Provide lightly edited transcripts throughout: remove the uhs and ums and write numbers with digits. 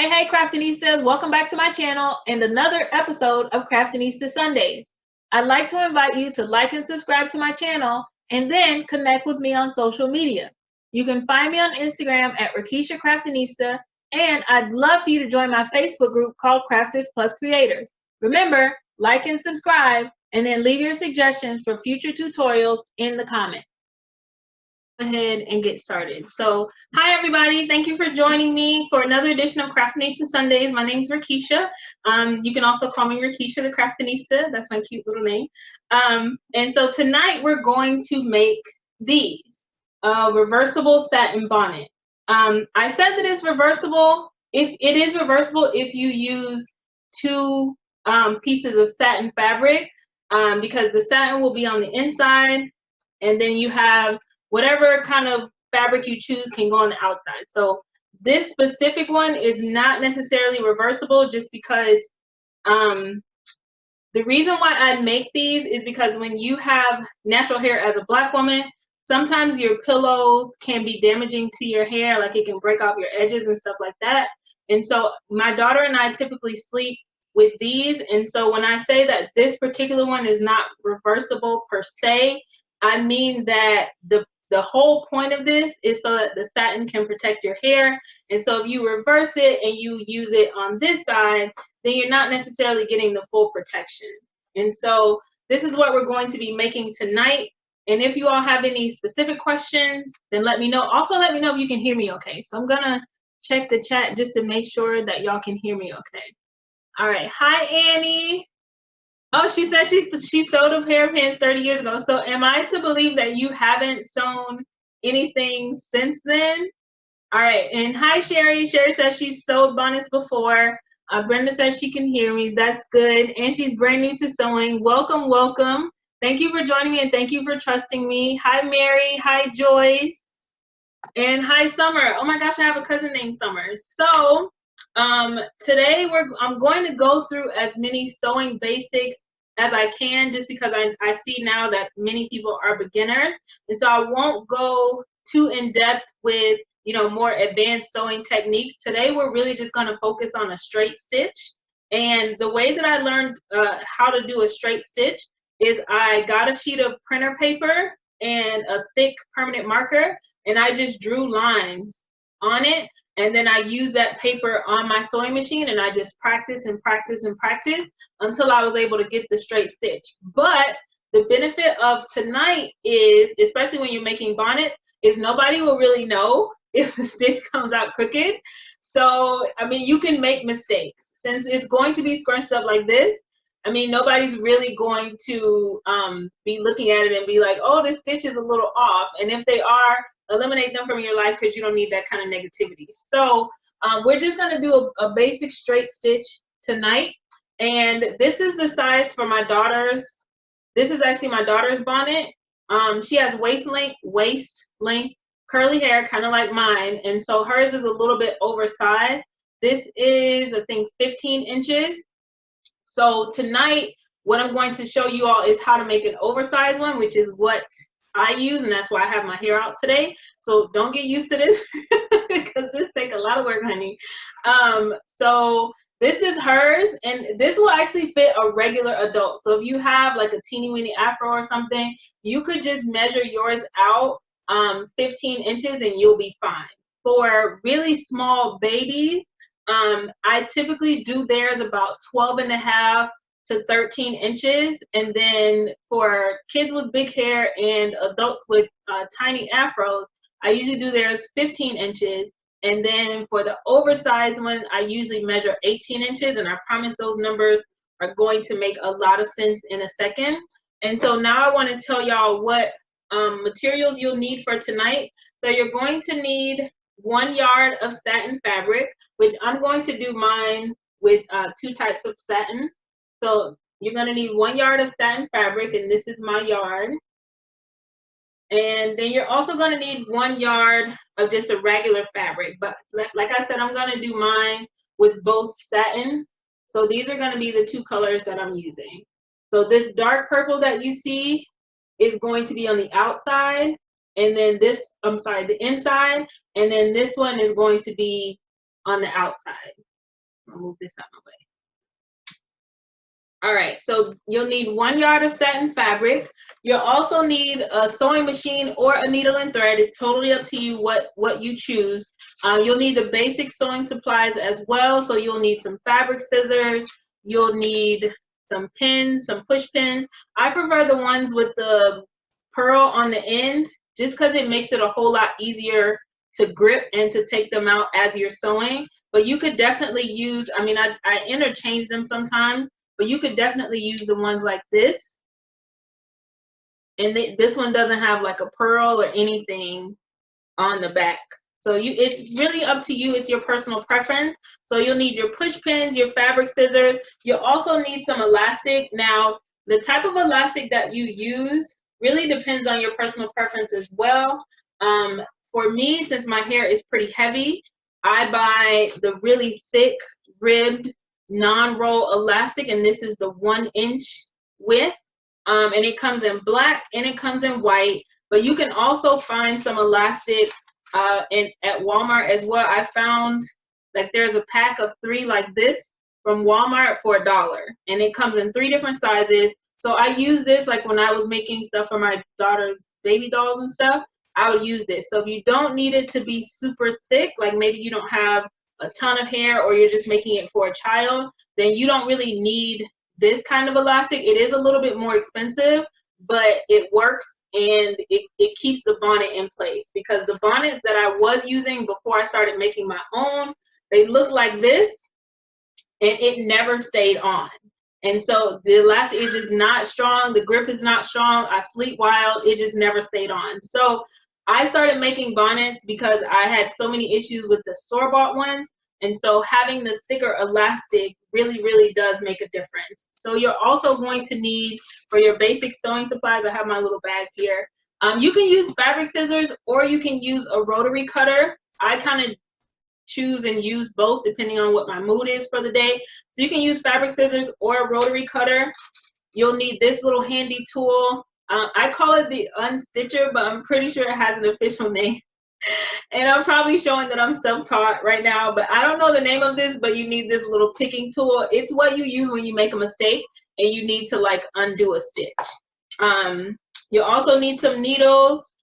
Hey, Craftinistas, welcome back to my channel and another episode of Craftinista Sundays. I'd like to invite you to like and subscribe to my channel and then connect with me on social media. You can find me on Instagram at Rickeysha the Craftinista, and I'd love for you to join my Facebook group called Crafters Plus Creators. Remember, like and subscribe, and then leave your suggestions for future tutorials in the comments. Ahead and get started. So hi everybody, thank you for joining me for another edition of Craftinista Sundays. My name is Rickeysha. You can also call me Rickeysha the Craftinista. That's my cute little name. And so tonight we're going to make these reversible satin bonnet. I said that it's reversible. If it is reversible if you use two pieces of satin fabric, because the satin will be on the inside and then you have whatever kind of fabric you choose can go on the outside. So this specific one is not necessarily reversible, just because the reason why I make these is because when you have natural hair as a Black woman, sometimes your pillows can be damaging to your hair, like it can break off your edges and stuff like that. And so my daughter and I typically sleep with these. And so when I say that this particular one is not reversible per se, I mean that the whole point of this is so that the satin can protect your hair. And so if you reverse it and you use it on this side, then you're not necessarily getting the full protection. And so this is what we're going to be making tonight. And if you all have any specific questions, then let me know. Also, let me know if you can hear me okay. So I'm gonna check the chat just to make sure that y'all can hear me okay. All right, hi Annie. Oh, she said she sewed a pair of pants 30 years ago. So am I to believe that you haven't sewn anything since then? All right, and hi Sherry. Sherry says she's sewed bonnets before. Brenda says she can hear me. That's good. And she's brand new to sewing. Welcome, welcome. Thank you for joining me and thank you for trusting me. Hi Mary, hi Joyce, and hi Summer. Oh my gosh, I have a cousin named Summer. So today I'm going to go through as many sewing basics as I can, just because I see now that many people are beginners, and so I won't go too in depth with more advanced sewing techniques. Today we're really just going to focus on a straight stitch, and the way that I learned how to do a straight stitch is I got a sheet of printer paper and a thick permanent marker, and I just drew lines on it. And then I used that paper on my sewing machine and I just practice and practice and practice until I was able to get the straight stitch. But the benefit of tonight is, especially when you're making bonnets, is nobody will really know if the stitch comes out crooked. So, I mean, you can make mistakes. Since it's going to be scrunched up like this, I mean, nobody's really going to be looking at it and be like, oh, this stitch is a little off. And if they are, eliminate them from your life because you don't need that kind of negativity. So we're just going to do a basic straight stitch tonight. And this is the size for my daughter's. This is actually my daughter's bonnet. She has waist length curly hair, kind of like mine. And so hers is a little bit oversized. This is, I think, 15 inches. So tonight, what I'm going to show you all is how to make an oversized one, which is what I use, and that's why I have my hair out today. So don't get used to this because this takes a lot of work, honey. So this is hers, and this will actually fit a regular adult. So if you have like a teeny weeny afro or something, you could just measure yours out 15 inches and you'll be fine. For really small babies, I typically do theirs about 12.5 to 13 inches, and then for kids with big hair and adults with tiny afros, I usually do theirs 15 inches, and then for the oversized one, I usually measure 18 inches, and I promise those numbers are going to make a lot of sense in a second. And so now I want to tell y'all what materials you'll need for tonight. So you're going to need 1 yard of satin fabric, which I'm going to do mine with 2 types of satin. So you're going to need 1 yard of satin fabric, and this is my yard. And then you're also going to need 1 yard of just a regular fabric. But like I said, I'm going to do mine with both satin. So these are going to be the 2 colors that I'm using. So this dark purple that you see is going to be on the outside, and then this, I'm sorry, the inside, and then this one is going to be on the outside. I'll move this out of my way. All right, so you'll need 1 yard of satin fabric. You'll also need a sewing machine or a needle and thread. It's totally up to you what you choose. You'll need the basic sewing supplies as well. So you'll need some fabric scissors. You'll need some pins, some push pins. I prefer the ones with the pearl on the end just because it makes it a whole lot easier to grip and to take them out as you're sewing. But you could definitely use, I mean, I interchange them sometimes, but you could definitely use the ones like this. And this one doesn't have like a pearl or anything on the back. So it's really up to you. It's your personal preference. So you'll need your push pins, your fabric scissors. You'll also need some elastic. Now, the type of elastic that you use really depends on your personal preference as well. For me, since my hair is pretty heavy, I buy the really thick ribbed non-roll elastic, and this is the 1 inch width, and it comes in black and it comes in white. But you can also find some elastic at Walmart as well. I found like there's a pack of 3 like this from Walmart for $1, and it comes in 3 different sizes. So I use this like when I was making stuff for my daughter's baby dolls and stuff. I would use this. So if you don't need it to be super thick, like maybe you don't have a ton of hair or you're just making it for a child, then you don't really need this kind of elastic. It is a little bit more expensive, but it works and it keeps the bonnet in place, because the bonnets that I was using before I started making my own, they look like this and it never stayed on. And so the elastic is just not strong. The grip is not strong. I sleep wild. It just never stayed on. So I started making bonnets because I had so many issues with the store-bought ones. And so having the thicker elastic really, really does make a difference. So you're also going to need, for your basic sewing supplies, I have my little bag here. You can use fabric scissors or you can use a rotary cutter. I kind of choose and use both depending on what my mood is for the day. So you can use fabric scissors or a rotary cutter. You'll need this little handy tool. I call it the Unstitcher, but I'm pretty sure it has an official name. And I'm probably showing that I'm self-taught right now, but I don't know the name of this, but you need this little picking tool. It's what you use when you make a mistake and you need to like undo a stitch. You also need some needles.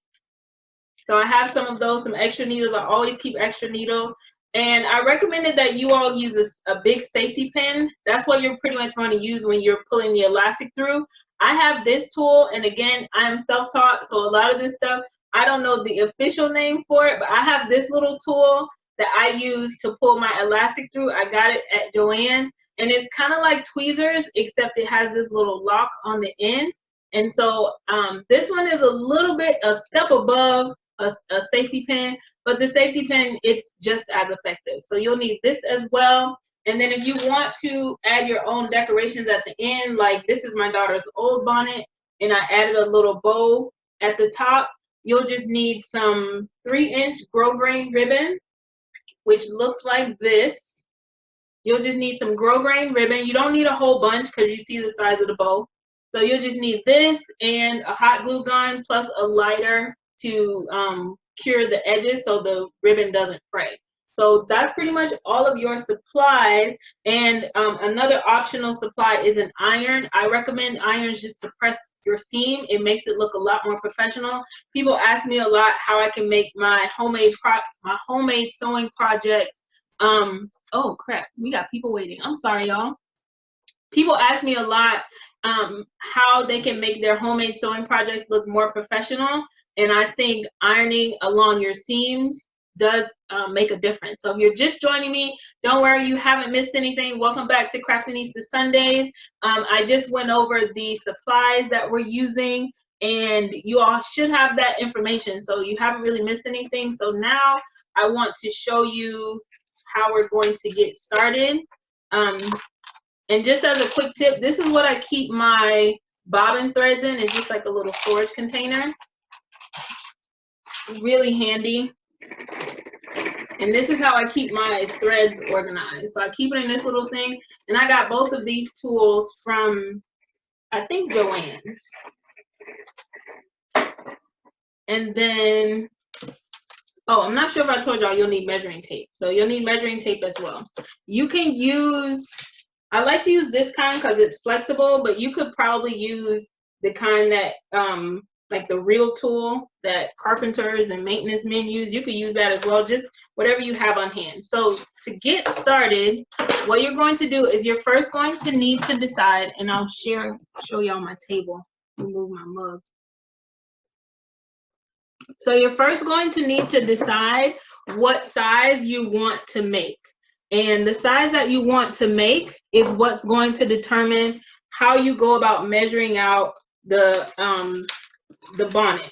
So I have some of those, some extra needles. I always keep extra needles. And I recommended that you all use a big safety pin. That's what you're pretty much going to use when you're pulling the elastic through. I have this tool, and again, I am self-taught, so a lot of this stuff, I don't know the official name for it, but I have this little tool that I use to pull my elastic through. I got it at Joann's, and it's kind of like tweezers, except it has this little lock on the end. And so this one is a step above a safety pin, but the safety pin, it's just as effective. So you'll need this as well. And then if you want to add your own decorations at the end, like this is my daughter's old bonnet, and I added a little bow at the top, you'll just need some 3-inch grosgrain ribbon, which looks like this. You'll just need some grosgrain ribbon. You don't need a whole bunch because you see the size of the bow. So you'll just need this and a hot glue gun plus a lighter to cure the edges so the ribbon doesn't fray. So that's pretty much all of your supplies. And another optional supply is an iron. I recommend irons just to press your seam. It makes it look a lot more professional. People ask me a lot how I can make my homemade sewing projects. Oh crap, we got people waiting. I'm sorry, y'all. People ask me a lot how they can make their homemade sewing projects look more professional. And I think ironing along your seams does make a difference. So if you're just joining me, don't worry, you haven't missed anything. Welcome back to Craftinista Sundays. I just went over the supplies that we're using, and you all should have that information. So you haven't really missed anything. So now I want to show you how we're going to get started. And just as a quick tip, this is what I keep my bobbin threads in. It's just like a little storage container. Really handy. And this is how I keep my threads organized. So I keep it in this little thing. And I got both of these tools from, I think, Joann's. And then Oh, I'm not sure if I told y'all you'll need measuring tape. So you'll need measuring tape as well. You can use, I like to use this kind because it's flexible, but you could probably use the kind that, like the real tool that carpenters and maintenance men use. You could use that as well, just whatever you have on hand. So to get started, what you're going to do is you're first going to need to decide, and I'll show y'all my table, remove my mug. So you're first going to need to decide what size you want to make. And the size that you want to make is what's going to determine how you go about measuring out the bonnet.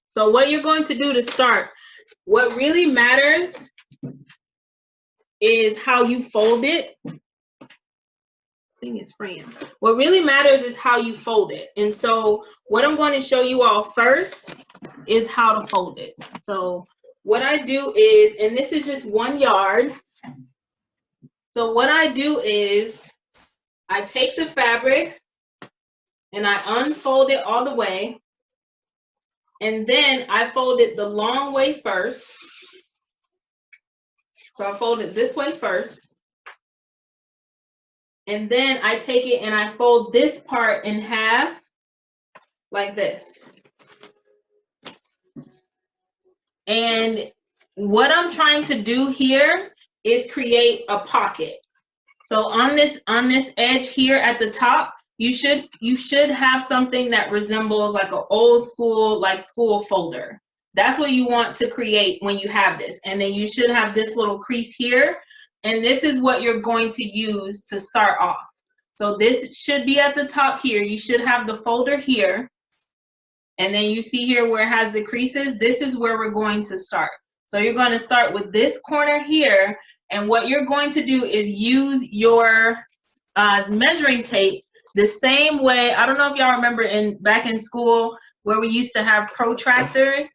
So what you're going to do to start, what really matters is how you fold it. I think it's spraying. What really matters is how you fold it. And so what I'm going to show you all first is how to fold it. So what I do is, and this is just 1 yard. So what I do is I take the fabric and I unfold it all the way. And then I fold it the long way first. So I fold it this way first. And then I take it and I fold this part in half like this. And what I'm trying to do here is create a pocket. So on this edge here at the top, you should have something that resembles like an old school, like school folder. That's what you want to create when you have this. And then you should have this little crease here. And this is what you're going to use to start off. So this should be at the top here. You should have the folder here. And then you see here where it has the creases. This is where we're going to start. So you're going to start with this corner here. And what you're going to do is use your measuring tape the same way. I don't know if y'all remember back in school where we used to have protractors.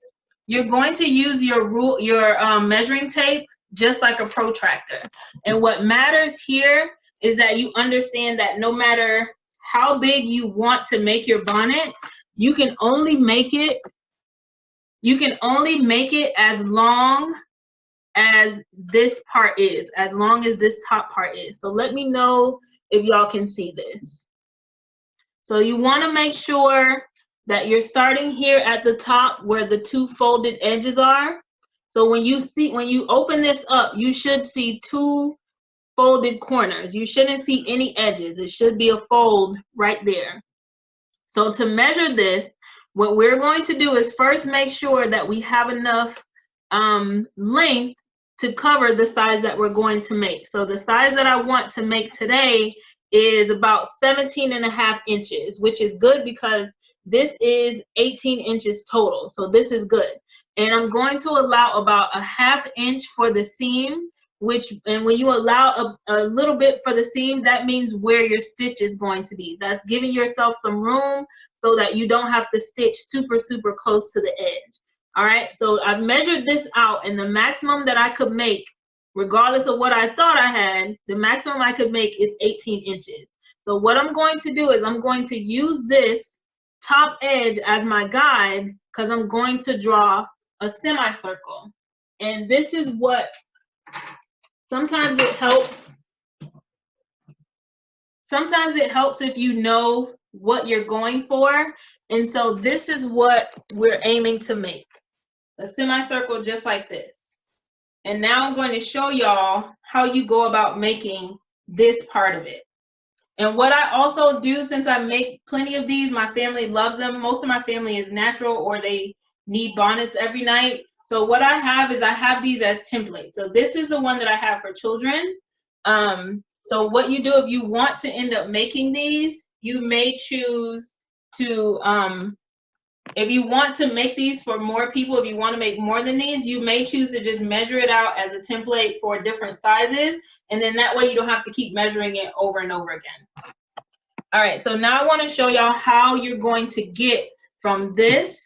You're going to use your measuring tape just like a protractor. And what matters here is that you understand that no matter how big you want to make your bonnet, you can only make it as long as this part is, as long as this top part is. So let me know if y'all can see this. So you want to make sure that you're starting here at the top where the 2 folded edges are. So when you open this up, you should see 2 folded corners. You shouldn't see any edges. It should be a fold right there. So to measure this, what we're going to do is first make sure that we have enough length to cover the size that we're going to make. So the size that I want to make today is about 17.5 inches, which is good because this is 18 inches total. So this is good. And I'm going to allow about a 1/2 inch for the seam, and when you allow a little bit for the seam, that means where your stitch is going to be. That's giving yourself some room so that you don't have to stitch super, super close to the edge. All right, so I've measured this out, and the maximum that I could make, regardless of what I thought I had, the maximum I could make is 18 inches. So what I'm going to do is I'm going to use this top edge as my guide because I'm going to draw a semicircle. And this is what, sometimes it helps if you know what you're going for. And so this is what we're aiming to make. A semicircle just like this. And now I'm going to show y'all how you go about making this part of it. And what I also do, since I make plenty of these, my family loves them. Most of my family is natural or they need bonnets every night. So what I have is I have these as templates. So this is the one that I have for children. So what you do if you want to end up making these, you may choose to, if you want to make these for more people, if you want to make more than these, you may choose to just measure it out as a template for different sizes. And then that way you don't have to keep measuring it over and over again. All right, so now I want to show y'all how you're going to get from this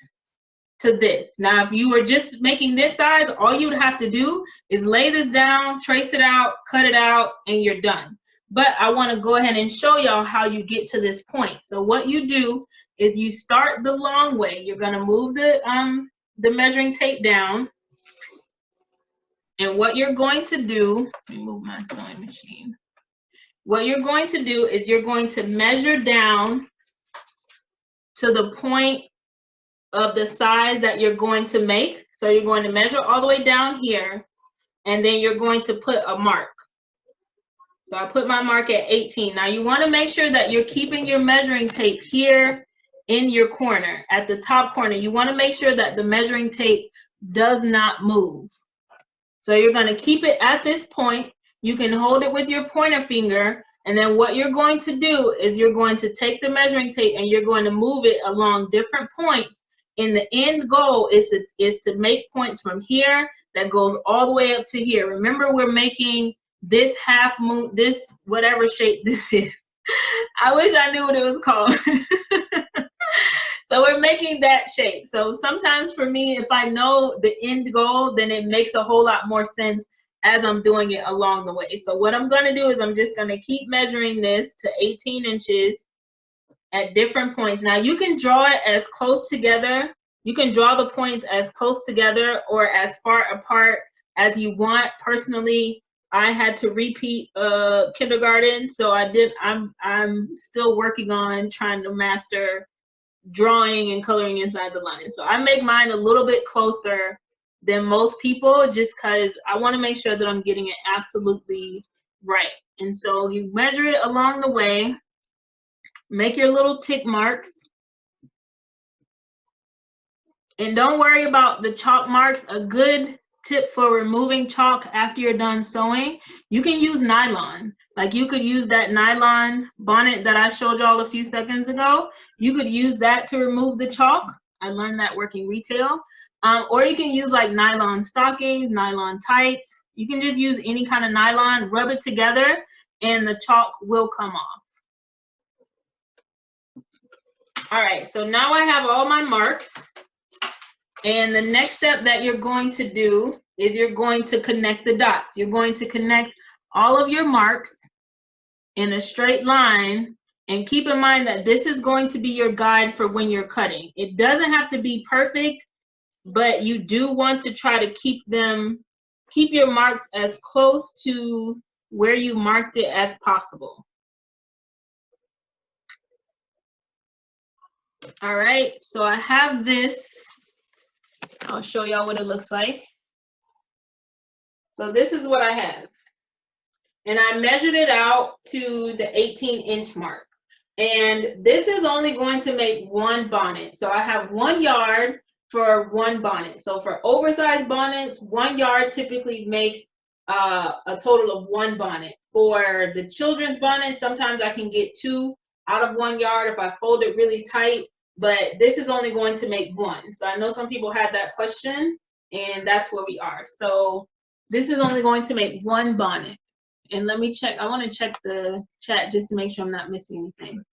to this. Now, if you were just making this size, all you would have to do is lay this down, trace it out, cut it out, and you're done. But I want to go ahead and show y'all how you get to this point. So what you do is you start the long way. You're going to move the measuring tape down, And what you're going to do, let me move my sewing machine. What you're going to do is you're going to measure down to the point of the size that you're going to make. So you're going to measure all the way down here, and then you're going to put a mark. So I put my mark at 18. Now you want to make sure that you're keeping your measuring tape here in your corner, at the top corner. You want to make sure that the measuring tape does not move. So you're going to keep it at this point. You can hold it with your pointer finger, and then what you're going to do is you're going to take the measuring tape and you're going to move it along different points. And the end goal is to make points from here that goes all the way up to here. Remember, we're making this half moon, this whatever shape this is. I wish I knew what it was called. So we're making that shape. So sometimes for me, if I know the end goal, then it makes a whole lot more sense as I'm doing it along the way. So what I'm going to do is I'm just going to keep measuring this to 18 inches at different points. Now you can draw it as close together. You can draw the points as close together or as far apart as you want. Personally, I had to repeat kindergarten, so I'm still working on trying to master drawing and coloring inside the line. So I make mine a little bit closer than most people just because I want to make sure that I'm getting it absolutely right. And so you measure it along the way, make your little tick marks, and don't worry about the chalk marks. A good tip for removing chalk after you're done sewing, you can use nylon. Like you could use that nylon bonnet that I showed y'all a few seconds ago. You could use that to remove the chalk. I learned that working retail. Or you can use like nylon stockings, nylon tights. You can just use any kind of nylon, rub it together, and the chalk will come off. All right, so now I have all my marks. And the next step that you're going to do is you're going to connect the dots. You're going to connect all of your marks in a straight line, and keep in mind that this is going to be your guide for when you're cutting. It doesn't have to be perfect, but you do want to try to keep your marks as close to where you marked it as possible. All right, so I have this. I'll show y'all what it looks like. So this is what I have. And I measured it out to the 18-inch mark. And this is only going to make one bonnet. So I have 1 yard for one bonnet. So for oversized bonnets, 1 yard typically makes a total of 1 bonnet. For the children's bonnets, sometimes I can get 2 out of 1 yard if I fold it really tight. But this is only going to make 1. So I know some people had that question, and that's where we are. So this is only going to make 1 bonnet. And let me check. I want to check the chat just to make sure I'm not missing anything.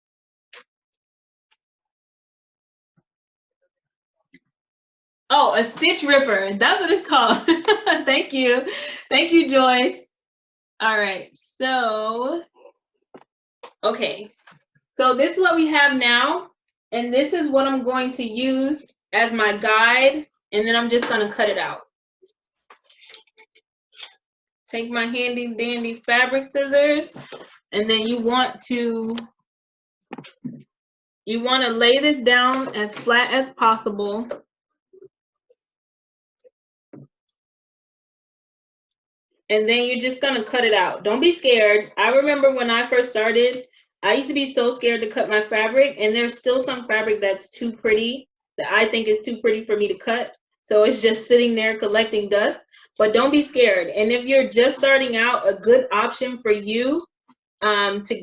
Oh, a stitch ripper. That's what it's called. Thank you. Thank you, Joyce. All right. So, okay. So this is what we have now. And this is what I'm going to use as my guide. And then I'm just going to cut it out. Take my handy dandy fabric scissors, and then you want to lay this down as flat as possible. And then you're just gonna cut it out. Don't be scared. I remember when I first started, I used to be so scared to cut my fabric, and there's still some fabric that's too pretty, that I think is too pretty for me to cut. So it's just sitting there collecting dust. But don't be scared. And if you're just starting out, a good option for you to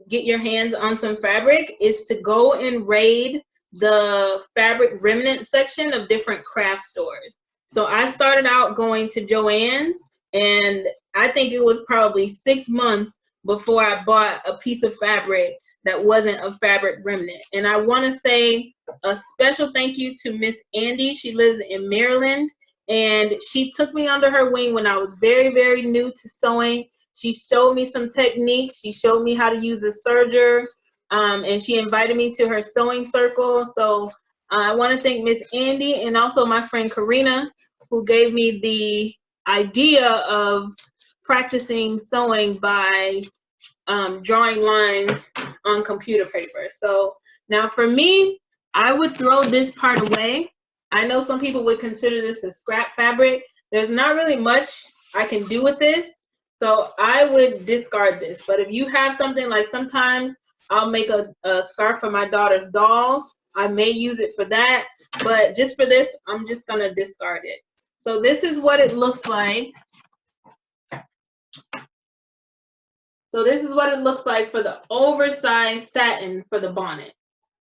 get your hands on some fabric is to go and raid the fabric remnant section of different craft stores. So I started out going to Joann's, and I think it was probably 6 months before I bought a piece of fabric that wasn't a fabric remnant. And I want to say a special thank you to Miss Andy. She lives in Maryland, and she took me under her wing when I was very, very new to sewing. She showed me some techniques. She showed me how to use a serger, and she invited me to her sewing circle. So I want to thank Miss Andy, and also my friend Karina, who gave me the idea of practicing sewing by drawing lines on computer paper. So now for me, I would throw this part away. I know some people would consider this a scrap fabric. There's not really much I can do with this, so I would discard this. But if you have something, like sometimes I'll make a scarf for my daughter's dolls, I may use it for that, but just for this, I'm just gonna discard it. So this is what it looks like. So this is what it looks like for the oversized satin for the bonnet.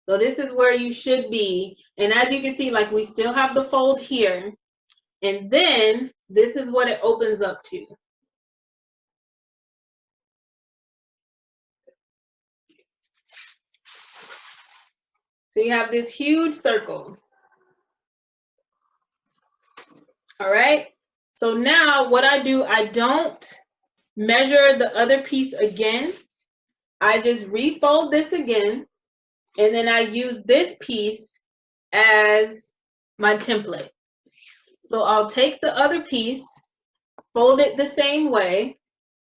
So this is where you should be. And as you can see, like we still have the fold here. And then this is what it opens up to. So you have this huge circle. All right. So now what I do, I don't measure the other piece again. I just refold this again, and then I use this piece as my template. So I'll take the other piece, fold it the same way,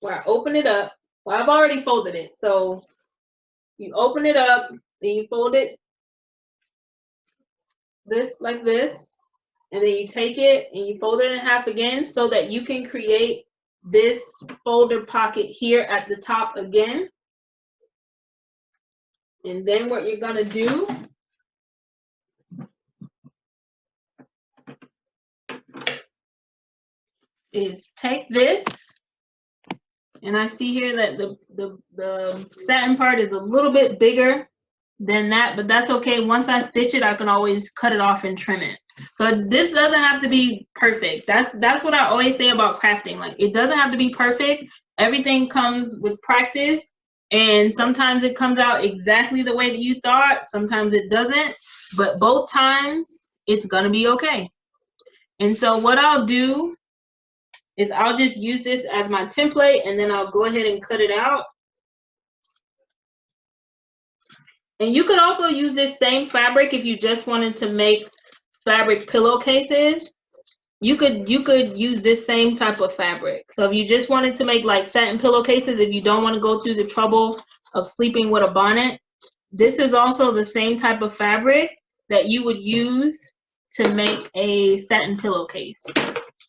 where I open it up. Well, I've already folded it. So you open it up, then you fold it like this, and then you take it and you fold it in half again so that you can create this folder pocket here at the top again. And then what you're gonna do is take this, and I see here that the satin part is a little bit bigger than that, but that's okay. Once I stitch it, I can always cut it off and trim it. So this doesn't have to be perfect. That's what I always say about crafting. Like, it doesn't have to be perfect. Everything comes with practice, and sometimes it comes out exactly the way that you thought, sometimes it doesn't, but both times it's gonna be okay. And so what I'll do is I'll just use this as my template, and then I'll go ahead and cut it out. And you could also use this same fabric if you just wanted to make fabric pillowcases. You could use this same type of fabric. So if you just wanted to make like satin pillowcases, if you don't want to go through the trouble of sleeping with a bonnet, this is also the same type of fabric that you would use to make a satin pillowcase.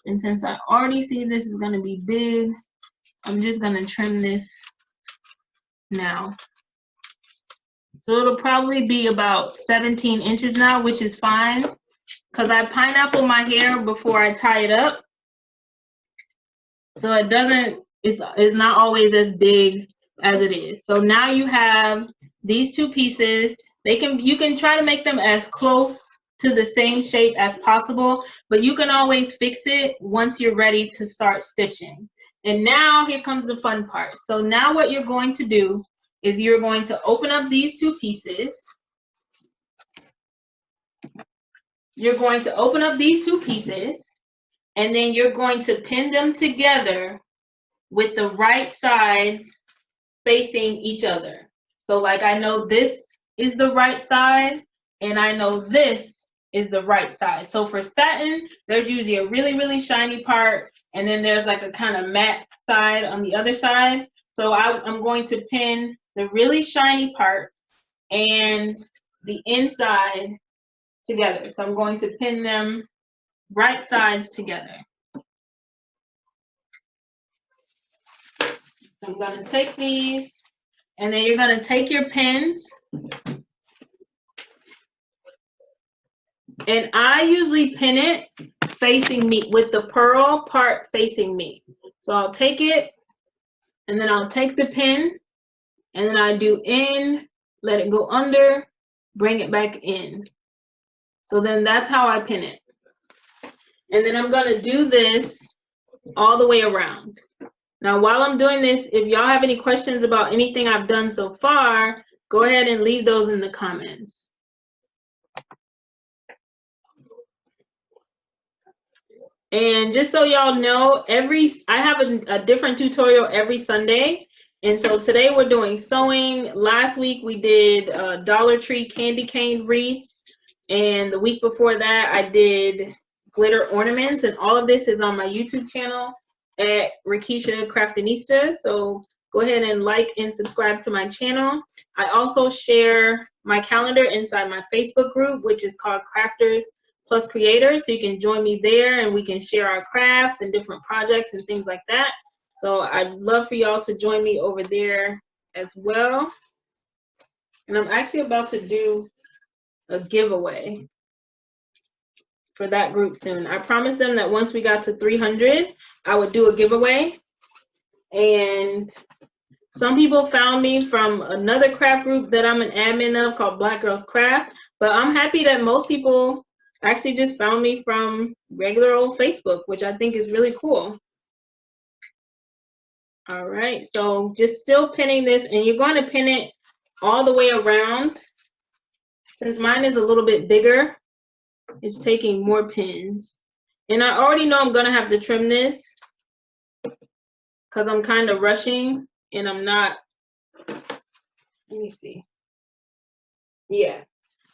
And since I already see this is going to be big, I'm just going to trim this now. So it'll probably be about 17 inches now, which is fine, because I pineapple my hair before I tie it up. So it doesn't, it's not always as big as it is. So now you have these two pieces. You can try to make them as close to the same shape as possible, but you can always fix it once you're ready to start stitching. And now here comes the fun part. So now what you're going to do is you're going to open up these two pieces. You're going to open up these two pieces, and then you're going to pin them together with the right sides facing each other. So like, I know this is the right side, and I know this is the right side. So for satin, there's usually a really, really shiny part, and then there's like a kind of matte side on the other side. So I'm going to pin the really shiny part and the inside together. So I'm going to pin them right sides together. I'm going to take these, and then you're going to take your pins. And I usually pin it facing me, with the pearl part facing me. So I'll take it, and then I'll take the pin, and then I do in, let it go under, bring it back in. So then that's how I pin it. And then I'm gonna do this all the way around. Now, while I'm doing this, if y'all have any questions about anything I've done so far, go ahead and leave those in the comments. And just so y'all know, I have a different tutorial every Sunday. And so today we're doing sewing. Last week we did Dollar Tree candy cane wreaths. And the week before that I did glitter ornaments, and all of this is on my YouTube channel at Rickeysha the Craftinista. So go ahead and like and subscribe to my channel. I also share my calendar inside my Facebook group, which is called Crafters Plus Creators. So you can join me there and we can share our crafts and different projects and things like that. So I'd love for y'all to join me over there as well. And I'm actually about to do a giveaway for that group soon. I promised them that once we got to 300, I would do a giveaway. And some people found me from another craft group that I'm an admin of called Black Girls Craft, but I'm happy that most people actually just found me from regular old Facebook, which I think is really cool. All right, so just still pinning this, and you're going to pin it all the way around. Since mine is a little bit bigger, it's taking more pins. And I already know I'm going to have to trim this because I'm kind of rushing and I'm not, let me see. Yeah.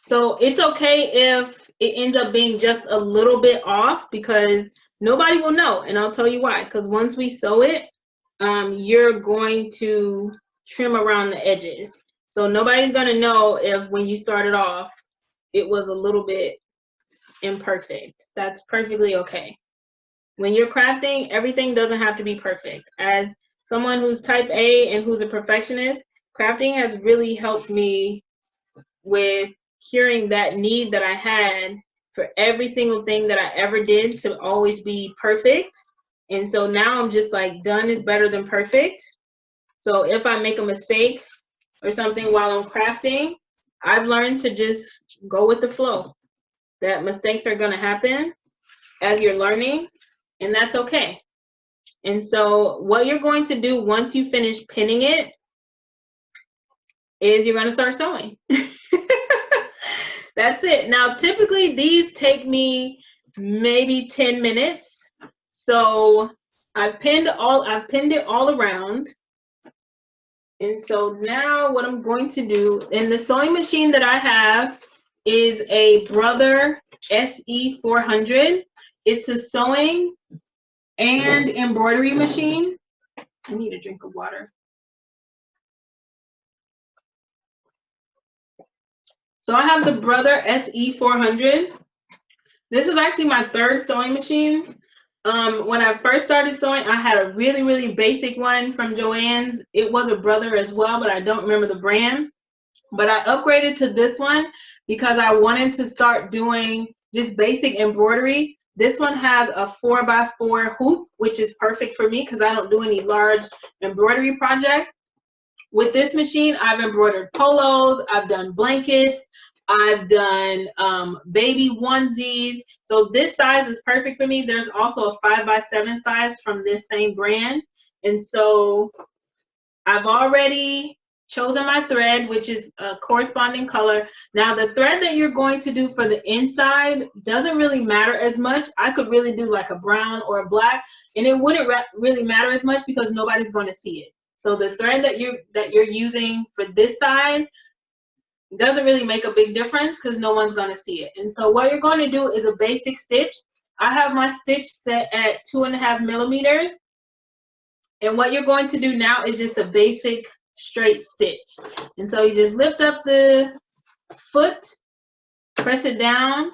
So it's okay if it ends up being just a little bit off because nobody will know. And I'll tell you why. Because once we sew it, you're going to trim around the edges. So nobody's going to know if when you started off, it was a little bit imperfect. That's perfectly okay. When you're crafting, everything doesn't have to be perfect. As someone who's type A and who's a perfectionist, crafting has really helped me with curing that need that I had for every single thing that I ever did to always be perfect. And so now I'm just like, done is better than perfect. So if I make a mistake or something while I'm crafting, I've learned to just go with the flow. That mistakes are going to happen as you're learning, and that's okay. And so what you're going to do once you finish pinning it is you're going to start sewing. That's it. Now, typically these take me maybe 10 minutes. So I've pinned it all around. And so now what I'm going to do, and the sewing machine that I have is a Brother SE400. It's a sewing and embroidery machine. I need a drink of water. So I have the Brother SE400. This is actually my third sewing machine. When I first started sewing, I had a really, really basic one from Joann's. It was a Brother as well, but I don't remember the brand. But I upgraded to this one because I wanted to start doing just basic embroidery. This one has a 4x4 hoop, which is perfect for me because I don't do any large embroidery projects. With this machine, I've embroidered polos, I've done blankets, I've done baby onesies. So this size is perfect for me. There's also a 5x7 size from this same brand. And so I've already chosen my thread, which is a corresponding color. Now the thread that you're going to do for the inside doesn't really matter as much. I could really do like a brown or a black, and it wouldn't really matter as much because nobody's going to see it. So the thread that you're using for this side doesn't really make a big difference because no one's going to see it. And so what you're going to do is a basic stitch. I have my stitch set at 2.5 millimeters. And what you're going to do now is just a basic straight stitch. And so you just lift up the foot, press it down,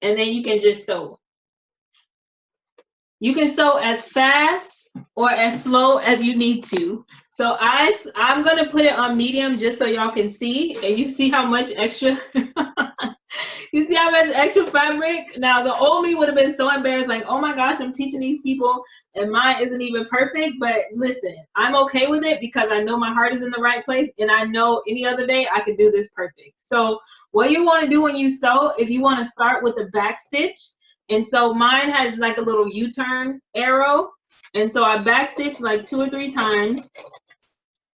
and then you can just sew. You can sew as fast or as slow as you need to. So I'm going to put it on medium just so y'all can see, and you see how much extra you see how much extra fabric. Now the old me would have been so embarrassed, like, oh my gosh, I'm teaching these people and mine isn't even perfect. But listen, I'm okay with it because I know my heart is in the right place, and I know any other day I could do this perfect. So what you want to do when you sew is you want to start with the back stitch. And so mine has like a little U-turn arrow. And so I back stitch like 2 or 3 times.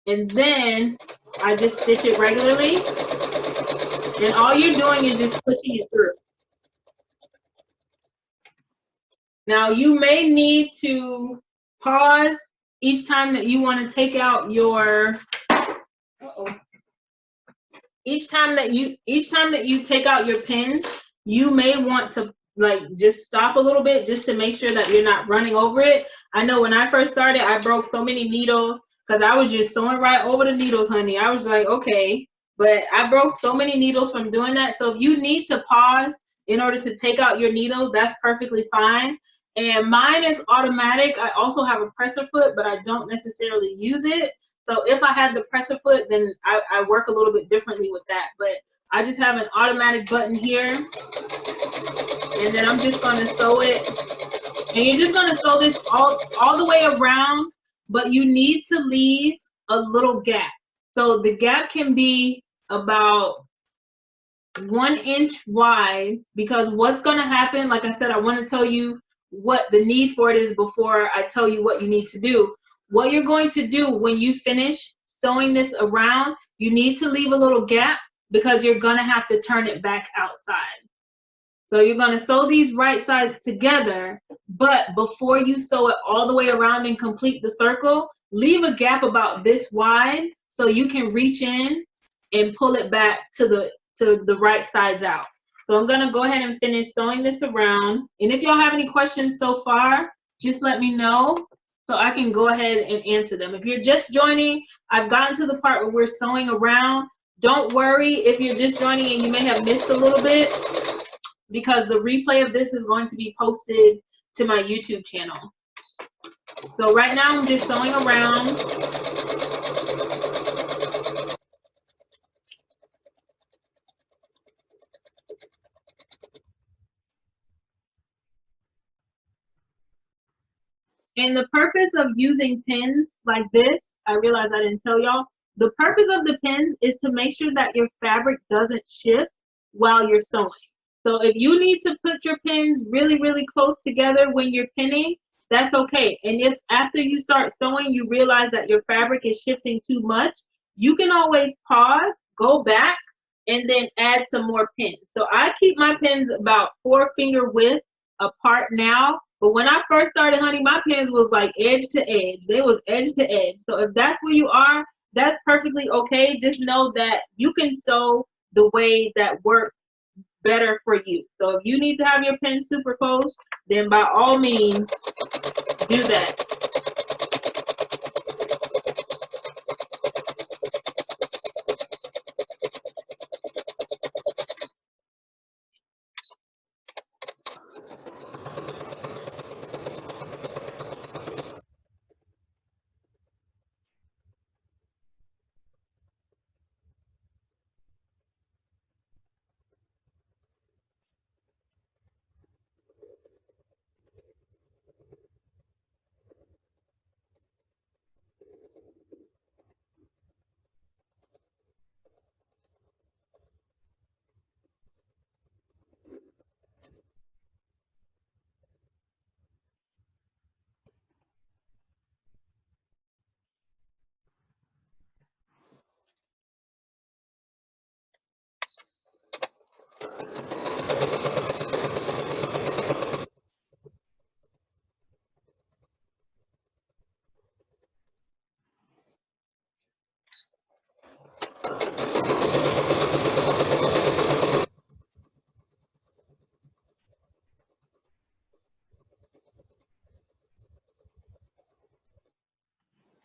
And then I just stitch it regularly. And all you're doing is just pushing it through. Now you may need to pause each time that you want to take out your, each time that you take out your pins, you may want to like just stop a little bit just to make sure that you're not running over it. I know when I first started, I broke so many needles because I was just sewing right over the needles, honey. I was like, okay, but I broke so many needles from doing that. So if you need to pause in order to take out your needles, that's perfectly fine. And mine is automatic. I also have a presser foot, but I don't necessarily use it. So if I had the presser foot, then I work a little bit differently with that. But I just have an automatic button here, and then I'm just going to sew it. And you're just going to sew this all the way around, but you need to leave a little gap. So the gap can be about 1 inch wide, because what's going to happen, like I said, I want to tell you what the need for it is before I tell you what you need to do. What you're going to do when you finish sewing this around, you need to leave a little gap because you're going to have to turn it back outside. So you're going to sew these right sides together, but before you sew it all the way around and complete the circle, leave a gap about this wide so you can reach in and pull it back to the right sides out. So I'm going to go ahead and finish sewing this around. And if y'all have any questions so far, just let me know so I can go ahead and answer them. If you're just joining, I've gotten to the part where we're sewing around. Don't worry if you're just joining and you may have missed a little bit, because the replay of this is going to be posted to my YouTube channel. So right now I'm just sewing around. And the purpose of using pins like this, I realize I didn't tell y'all, the purpose of the pins is to make sure that your fabric doesn't shift while you're sewing. So if you need to put your pins really, really close together when you're pinning, that's okay. And if after you start sewing, you realize that your fabric is shifting too much, you can always pause, go back, and then add some more pins. So I keep my pins about 4-finger width apart now. But when I first started, honey, my pins was like edge to edge. They was edge to edge. So if that's where you are, that's perfectly okay. Just know that you can sew the way that works better for you. So if you need to have your pins super close, then by all means, do that.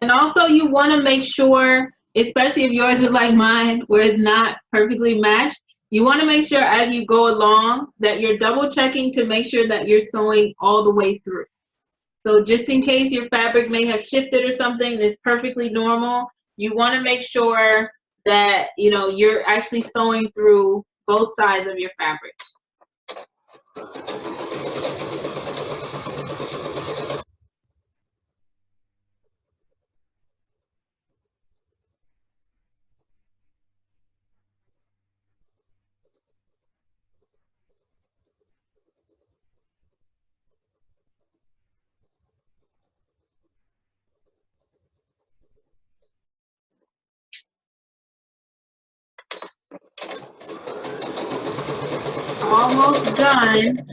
And also you want to make sure, especially if yours is like mine, where it's not perfectly matched, you want to make sure as you go along that you're double checking to make sure that you're sewing all the way through. So just in case your fabric may have shifted or something, that's perfectly normal. You want to make sure that, you know, you're actually sewing through both sides of your fabric. Almost done.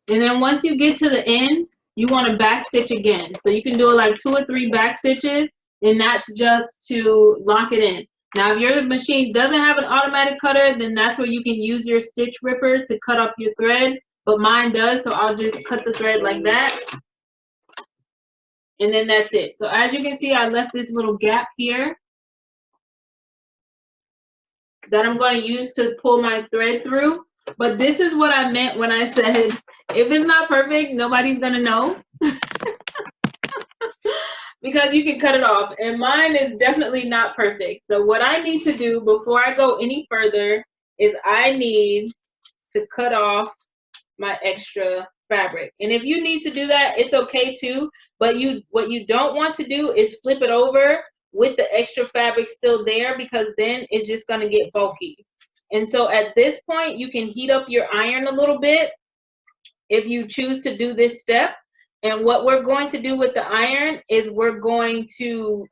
And then once you get to the end, you want to back stitch again. So you can do like 2 or 3 back stitches, and that's just to lock it in. Now, if your machine doesn't have an automatic cutter, then that's where you can use your stitch ripper to cut up your thread, but mine does, so I'll just cut the thread like that. And then that's it. So as you can see, I left this little gap here that I'm going to use to pull my thread through. But this is what I meant when I said, if it's not perfect, nobody's going to know. Because you can cut it off. And mine is definitely not perfect. So what I need to do before I go any further is I need to cut off my extra fabric. And if you need to do that, it's okay too. But what you don't want to do is flip it over with the extra fabric still there, because then it's just going to get bulky. And so at this point, you can heat up your iron a little bit if you choose to do this step. And what we're going to do with the iron is we're going to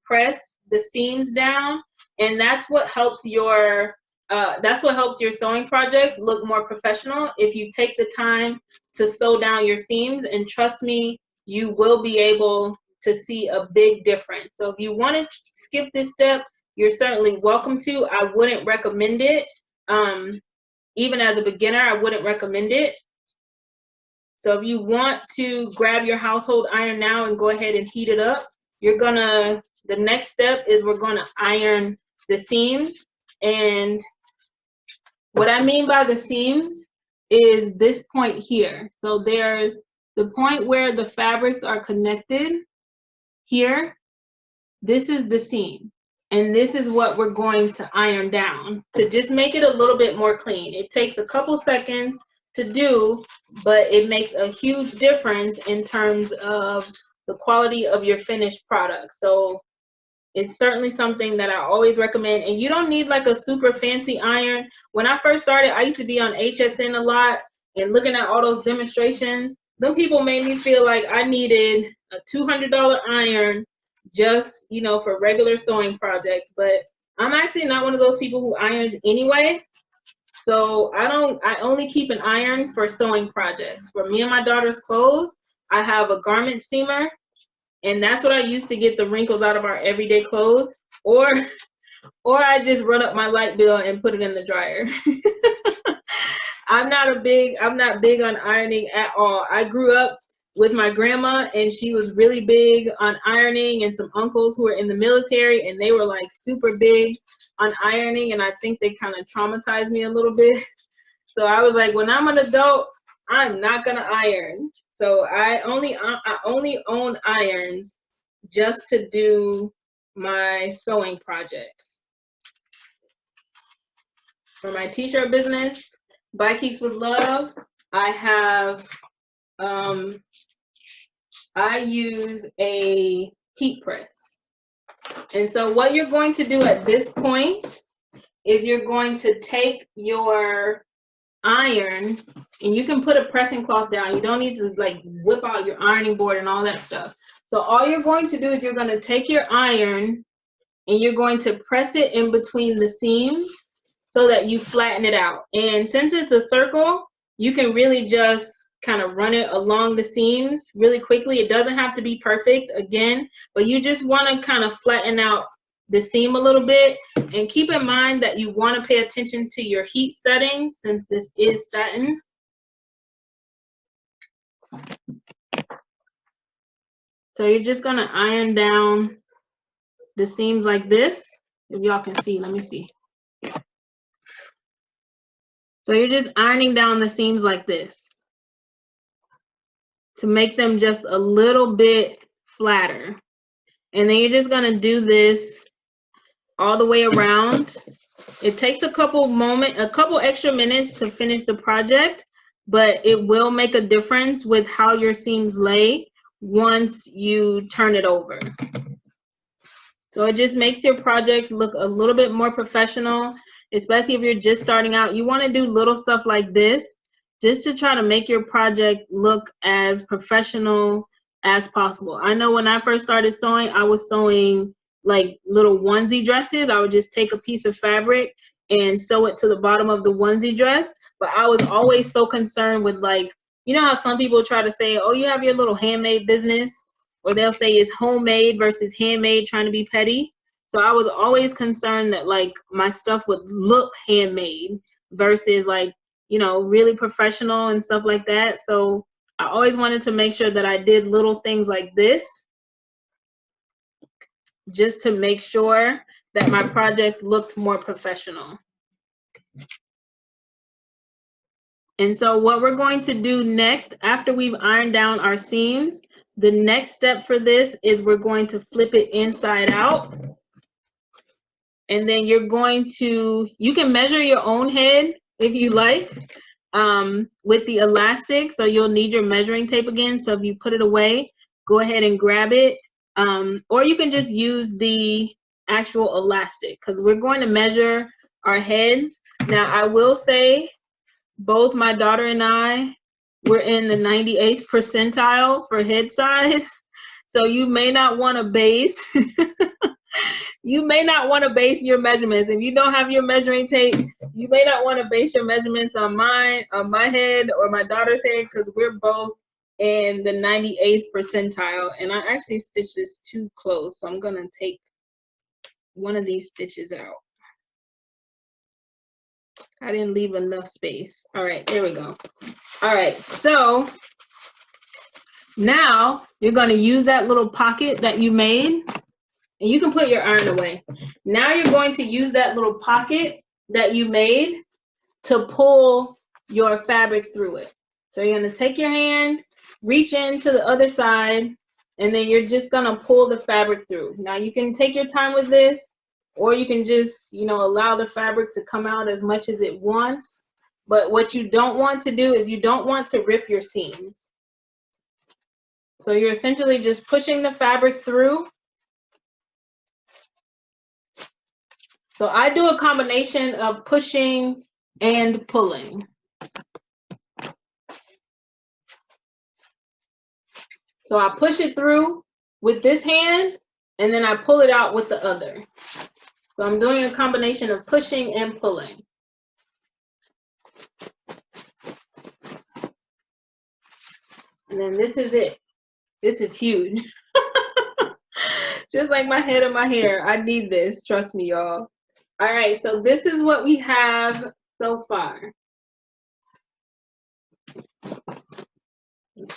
press the seams down, and that's what helps your sewing projects look more professional. If you take the time to sew down your seams, and trust me, you will be able to see a big difference. So if you want to skip this step, you're certainly welcome to. I wouldn't recommend it. Even as a beginner, I wouldn't recommend it. So if you want to grab your household iron now and go ahead and heat it up, the next step is we're gonna iron the seams. And what I mean by the seams is this point here. So there's the point where the fabrics are connected here. This is the seam. And this is what we're going to iron down to just make it a little bit more clean. It takes a couple seconds to do, but it makes a huge difference in terms of the quality of your finished product. So it's certainly something that I always recommend. And you don't need like a super fancy iron. When I first started, I used to be on HSN a lot and looking at all those demonstrations. Them people made me feel like I needed a $200 iron just, you know, for regular sewing projects. But I'm actually not one of those people who irons anyway. So I only keep an iron for sewing projects. For me and my daughter's clothes, I have a garment steamer, and that's what I use to get the wrinkles out of our everyday clothes. Or I just run up my light bill and put it in the dryer. I'm not big on ironing at all. I grew up with my grandma, and she was really big on ironing, and some uncles who were in the military, and they were like super big on ironing, and I think they kind of traumatized me a little bit. So I was like, when I'm an adult, I'm not gonna iron. So I only own irons just to do my sewing projects. For my t-shirt business, Buy Keeks with Love, I have I use a heat press. And so what you're going to do at this point is you're going to take your iron, and you can put a pressing cloth down. You don't need to like whip out your ironing board and all that stuff. So all you're going to do is you're going to take your iron and you're going to press it in between the seams so that you flatten it out. And since it's a circle, you can really just kind of run it along the seams really quickly. It doesn't have to be perfect again, but you just want to kind of flatten out the seam a little bit. And keep in mind that you want to pay attention to your heat settings since this is satin. So you're just going to iron down the seams like this. If y'all can see, let me see. So you're just ironing down the seams like this to make them just a little bit flatter. And then you're just going to do this all the way around. It takes a couple extra minutes to finish the project, but it will make a difference with how your seams lay once you turn it over. So it just makes your projects look a little bit more professional, especially if you're just starting out. You want to do little stuff like this just to try to make your project look as professional as possible. I know when I first started sewing, I was sewing like little onesie dresses. I would just take a piece of fabric and sew it to the bottom of the onesie dress. But I was always so concerned with, like, you know how some people try to say, oh, you have your little handmade business, or they'll say it's homemade versus handmade, trying to be petty. So I was always concerned that like my stuff would look handmade versus like, you know, really professional and stuff like that. So I always wanted to make sure that I did little things like this just to make sure that my projects looked more professional. And so what we're going to do next, after we've ironed down our seams, the next step for this is we're going to flip it inside out. And then you're going to, you can measure your own head if you like with the elastic. So you'll need your measuring tape again. So if you put it away, go ahead and grab it. Or you can just use the actual elastic because we're going to measure our heads. Now I will say, both my daughter and I were in the 98th percentile for head size. So you may not want to base, you may not want to base your measurements. If you don't have your measuring tape, you may not want to base your measurements on mine, on my head or my daughter's head, because we're both in the 98th percentile. And I actually stitched this too close. So I'm going to take one of these stitches out. I didn't leave enough space. All right, there we go. All right, so now you're going to use that little pocket that you made, and you can put your iron away. Now you're going to use that little pocket that you made to pull your fabric through it. So you're going to take your hand, reach into the other side, and then you're just going to pull the fabric through. Now you can take your time with this, or you can just, you know, allow the fabric to come out as much as it wants. But what you don't want to do is you don't want to rip your seams. So you're essentially just pushing the fabric through. So I do a combination of pushing and pulling. So I push it through with this hand, and then I pull it out with the other. So I'm doing a combination of pushing and pulling. And then this is it. This is huge. Just like my head and my hair. I need this. Trust me, y'all. All right, so this is what we have so far.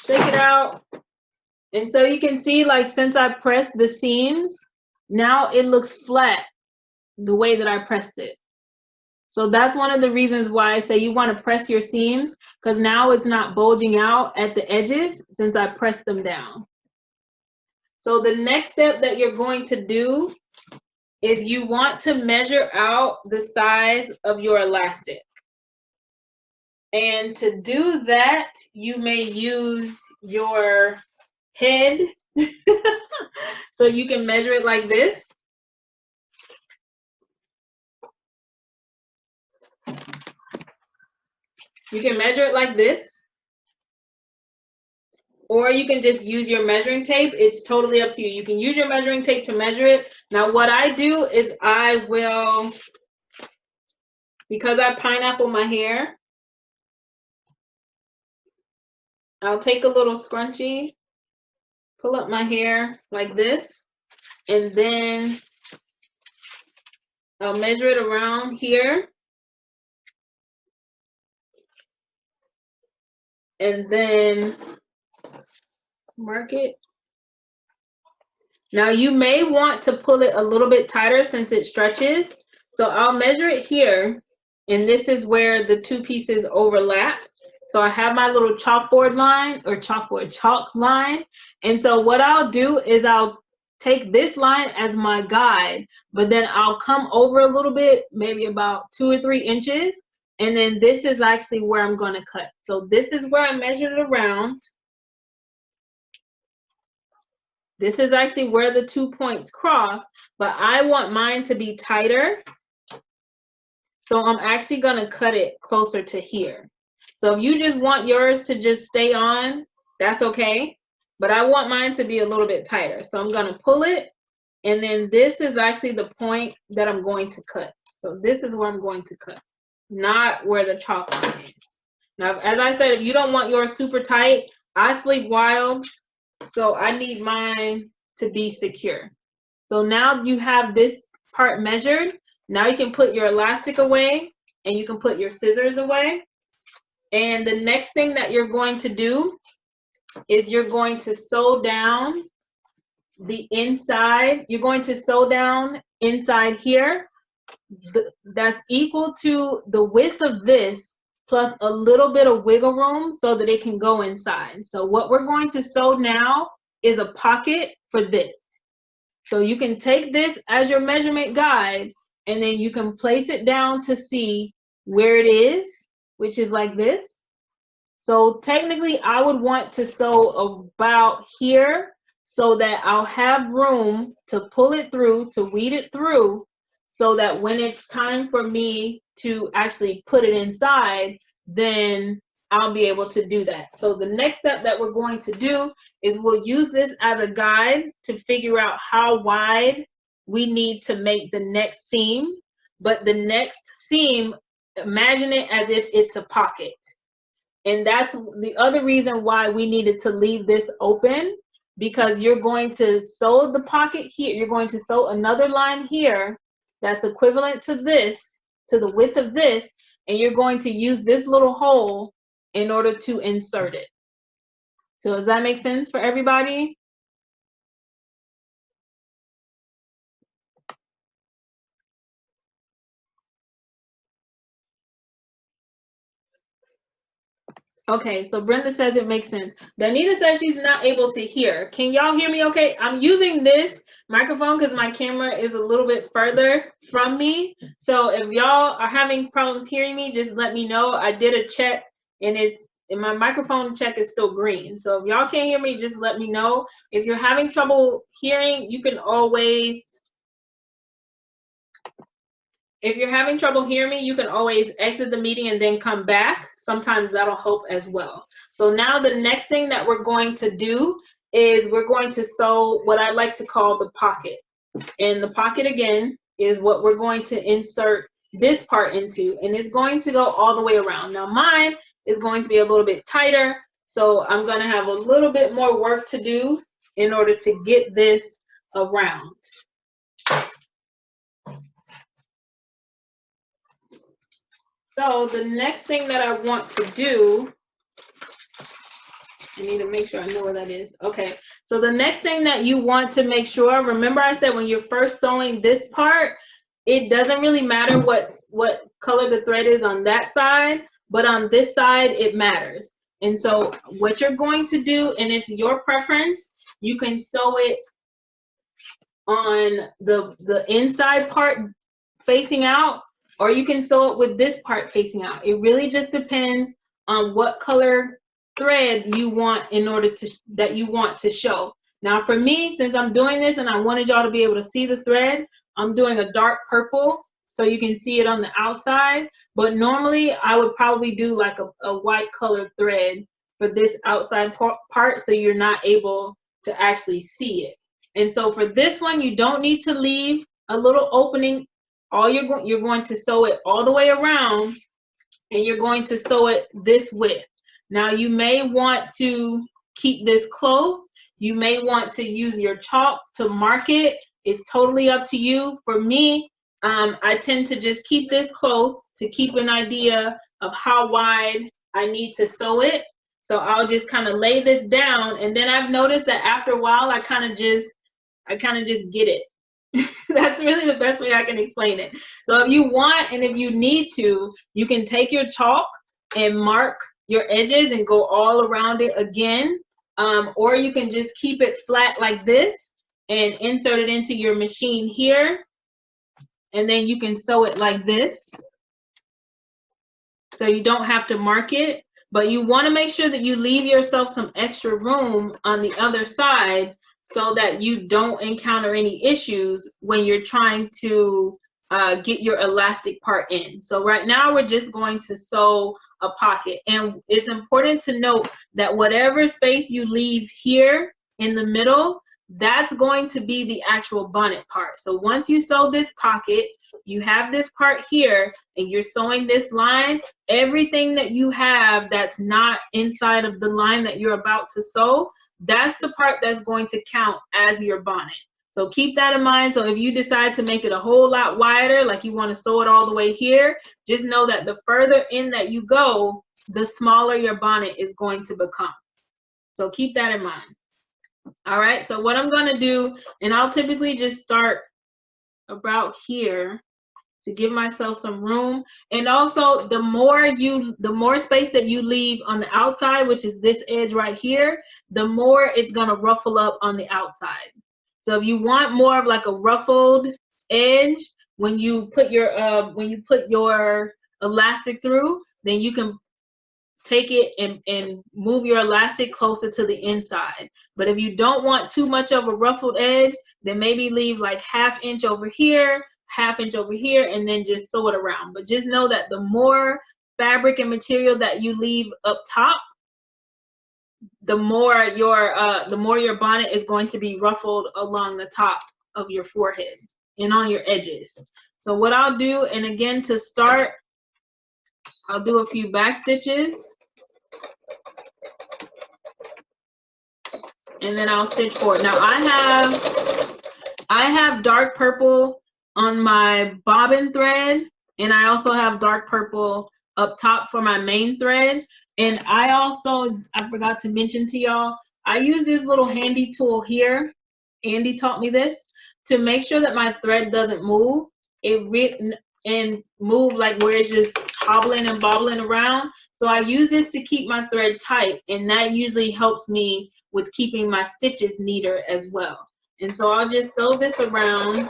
Shake it out. And so you can see, like, since I pressed the seams, now it looks flat the way that I pressed it. So that's one of the reasons why I say you want to press your seams, because now it's not bulging out at the edges since I pressed them down. So the next step that you're going to do is you want to measure out the size of your elastic. And to do that, you may use your head. So you can measure it like this. You can measure it like this. Or you can just use your measuring tape. It's totally up to you. You can use your measuring tape to measure it. Now what I do is I will, because I pineapple my hair, I'll take a little scrunchie, pull up my hair like this, and then I'll measure it around here. And then mark it. Now you may want to pull it a little bit tighter since it stretches. So I'll measure it here, and this is where the two pieces overlap. So I have my little chalkboard line, or chalk line. And so what I'll do is I'll take this line as my guide, but then I'll come over a little bit, maybe about 2 or 3 inches. And then this is actually where I'm going to cut. So this is where I measured it around. This is actually where the 2 points cross, but I want mine to be tighter. So I'm actually going to cut it closer to here. So if you just want yours to just stay on, that's okay. But I want mine to be a little bit tighter. So I'm going to pull it. And then this is actually the point that I'm going to cut. So this is where I'm going to cut, not where the chalk line is. Now, as I said, if you don't want yours super tight, I sleep wild, so I need mine to be secure. So now you have this part measured. Now you can put your elastic away and you can put your scissors away. And the next thing that you're going to do is you're going to sew down the inside. You're going to sew down inside here. That's equal to the width of this plus a little bit of wiggle room so that it can go inside. So what we're going to sew now is a pocket for this. So you can take this as your measurement guide and then you can place it down to see where it is, which is like this. So technically I would want to sew about here so that I'll have room to pull it through, to weed it through, so that when it's time for me to actually put it inside, then I'll be able to do that. So the next step that we're going to do is we'll use this as a guide to figure out how wide we need to make the next seam. But the next seam, imagine it as if it's a pocket. And that's the other reason why we needed to leave this open, because you're going to sew the pocket here. You're going to sew another line here that's equivalent to this, to the width of this, and you're going to use this little hole in order to insert it. So does that make sense for everybody? Okay, so Brenda says it makes sense. Danita says she's not able to hear. Can y'all hear me okay? I'm using this microphone because my camera is a little bit further from me. So if y'all are having problems hearing me, just let me know. I did a check and my microphone check is still green. So if y'all can't hear me, just let me know. If you're having trouble hearing, you can always... If you're having trouble hearing me, you can always exit the meeting and then come back. Sometimes that'll help as well. So now the next thing that we're going to do is we're going to sew what I like to call the pocket. And the pocket, again, is what we're going to insert this part into. And it's going to go all the way around. Now mine is going to be a little bit tighter, so I'm going to have a little bit more work to do in order to get this around. So the next thing that I want to do, I need to make sure I know where that is. Okay, so the next thing that you want to make sure, remember I said when you're first sewing this part, it doesn't really matter what color the thread is on that side, but on this side it matters. And so what you're going to do, and it's your preference, you can sew it on the inside part facing out, or you can sew it with this part facing out. It really just depends on what color thread you want in order to show. Now for me, since I'm doing this and I wanted y'all to be able to see the thread, I'm doing a dark purple so you can see it on the outside. But normally I would probably do like a white colored thread for this outside part so you're not able to actually see it. And so for this one, you don't need to leave a little opening. You're going to sew it all the way around, and you're going to sew it this width. Now you may want to keep this close. You may want to use your chalk to mark it. It's totally up to you. For me, I tend to just keep this close to keep an idea of how wide I need to sew it. So I'll just kind of lay this down, and then I've noticed that after a while I kind of just get it. That's really the best way I can explain it. So if you want and if you need to, you can take your chalk and mark your edges and go all around it again. Or you can just keep it flat like this and insert it into your machine here. And then you can sew it like this. So you don't have to mark it, but you want to make sure that you leave yourself some extra room on the other side so that you don't encounter any issues when you're trying to get your elastic part in. So right now we're just going to sew a pocket, and it's important to note that whatever space you leave here in the middle, that's going to be the actual bonnet part. So once you sew this pocket, You have this part here and you're sewing this line. Everything that you have that's not inside of the line that you're about to sew, that's the part that's going to count as your bonnet. So keep that in mind. So if you decide to make it a whole lot wider, like you want to sew it all the way here, just know that the further in that you go, the smaller your bonnet is going to become. So keep that in mind. All right, so what I'm going to do, and I'll typically just start about here to give myself some room. And also the more space that you leave on the outside, which is this edge right here, the more it's going to ruffle up on the outside. So if you want more of like a ruffled edge when you put your elastic through, then you can take it and move your elastic closer to the inside. But if you don't want too much of a ruffled edge, then maybe leave like 1/2 inch over here, 1/2 inch over here, and then just sew it around. But just know that the more fabric and material that you leave up top, the more your bonnet is going to be ruffled along the top of your forehead and on your edges. So what I'll do, and again to start, I'll do a few back stitches. And then I'll stitch forward. Now I have dark purple on my bobbin thread, and I also have dark purple up top for my main thread. And I forgot to mention to y'all, I use this little handy tool here. Andy taught me this to make sure that my thread doesn't move. And move like where it's just hobbling and bobbling around. So I use this to keep my thread tight, and that usually helps me with keeping my stitches neater as well. And so I'll just sew this around.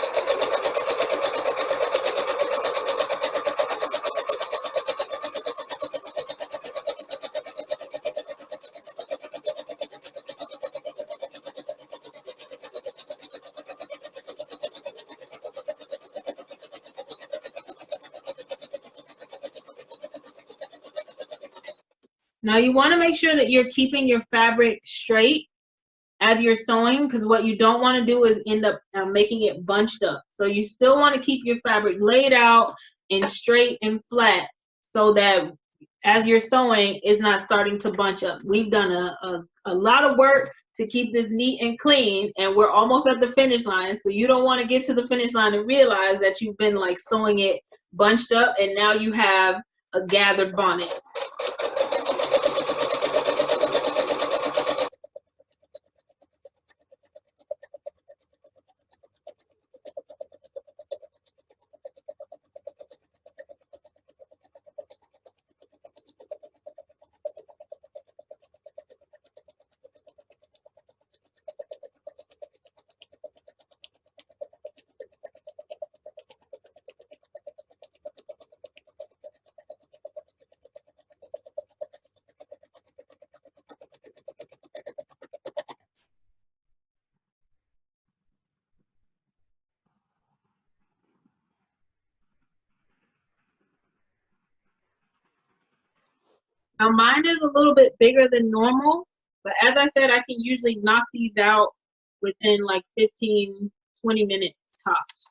Now you want to make sure that you're keeping your fabric straight as you're sewing, because what you don't want to do is end up making it bunched up. So you still want to keep your fabric laid out and straight and flat so that as you're sewing, it's not starting to bunch up. We've done a lot of work to keep this neat and clean, and we're almost at the finish line. So you don't want to get to the finish line and realize that you've been like sewing it bunched up and now you have a gathered bonnet. Now mine is a little bit bigger than normal, but as I said, I can usually knock these out within like 15, 20 minutes tops.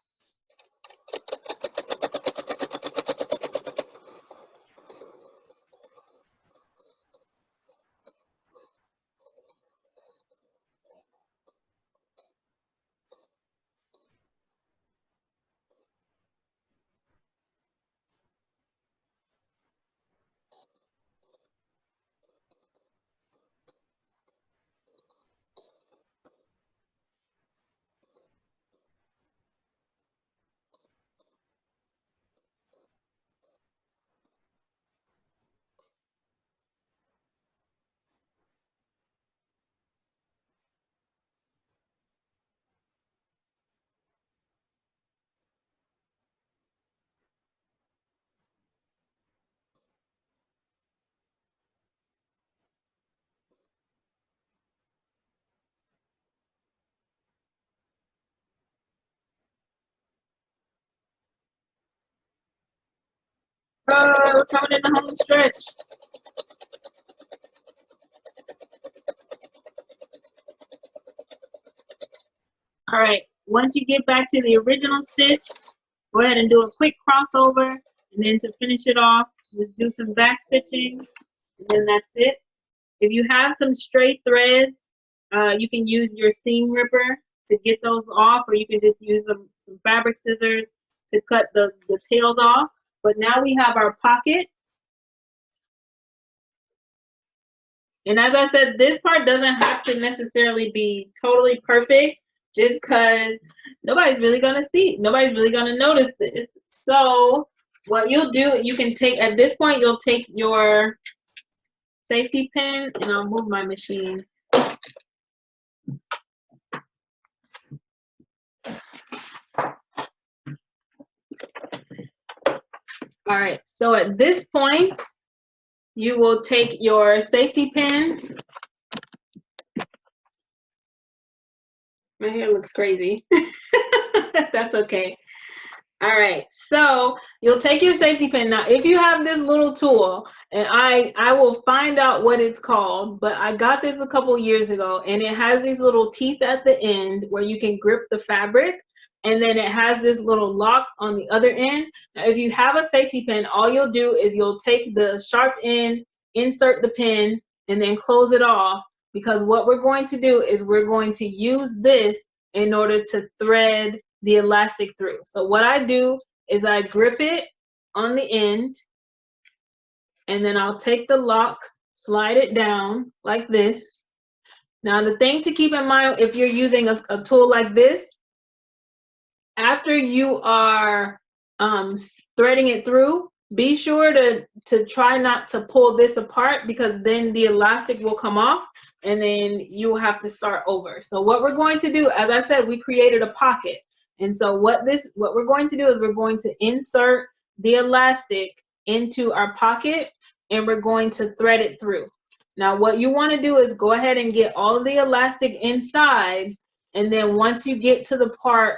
We're coming in the home stretch. All right, once you get back to the original stitch, Go ahead and do a quick crossover, and then to finish it off, just do some back stitching, and then that's it. If you have some straight threads, you can use your seam ripper to get those off, or you can just use some fabric scissors to cut the tails off. But now we have our pockets. And as I said, this part doesn't have to necessarily be totally perfect, just because nobody's really going to see, nobody's really going to notice this. So what you'll do, you can take, at this point, you'll take your safety pin, and I'll move my machine. All right, so at this point, you will take your safety pin. My hair looks crazy. That's okay. All right, so you'll take your safety pin. Now, if you have this little tool, and I will find out what it's called, but I got this a couple years ago, and it has these little teeth at the end where you can grip the fabric, and then it has this little lock on the other end. Now, if you have a safety pin, all you'll do is you'll take the sharp end, insert the pin, and then close it off, because what we're going to do is we're going to use this in order to thread the elastic through. So what I do is I grip it on the end, and then I'll take the lock, slide it down like this. Now the thing to keep in mind, if you're using a tool like this, after you are threading it through, be sure to try not to pull this apart, because then the elastic will come off and then you'll have to start over. So what we're going to do, as I said, we created a pocket. And so what we're going to do is we're going to insert the elastic into our pocket, and we're going to thread it through. Now what you want to do is go ahead and get all of the elastic inside, and then once you get to the part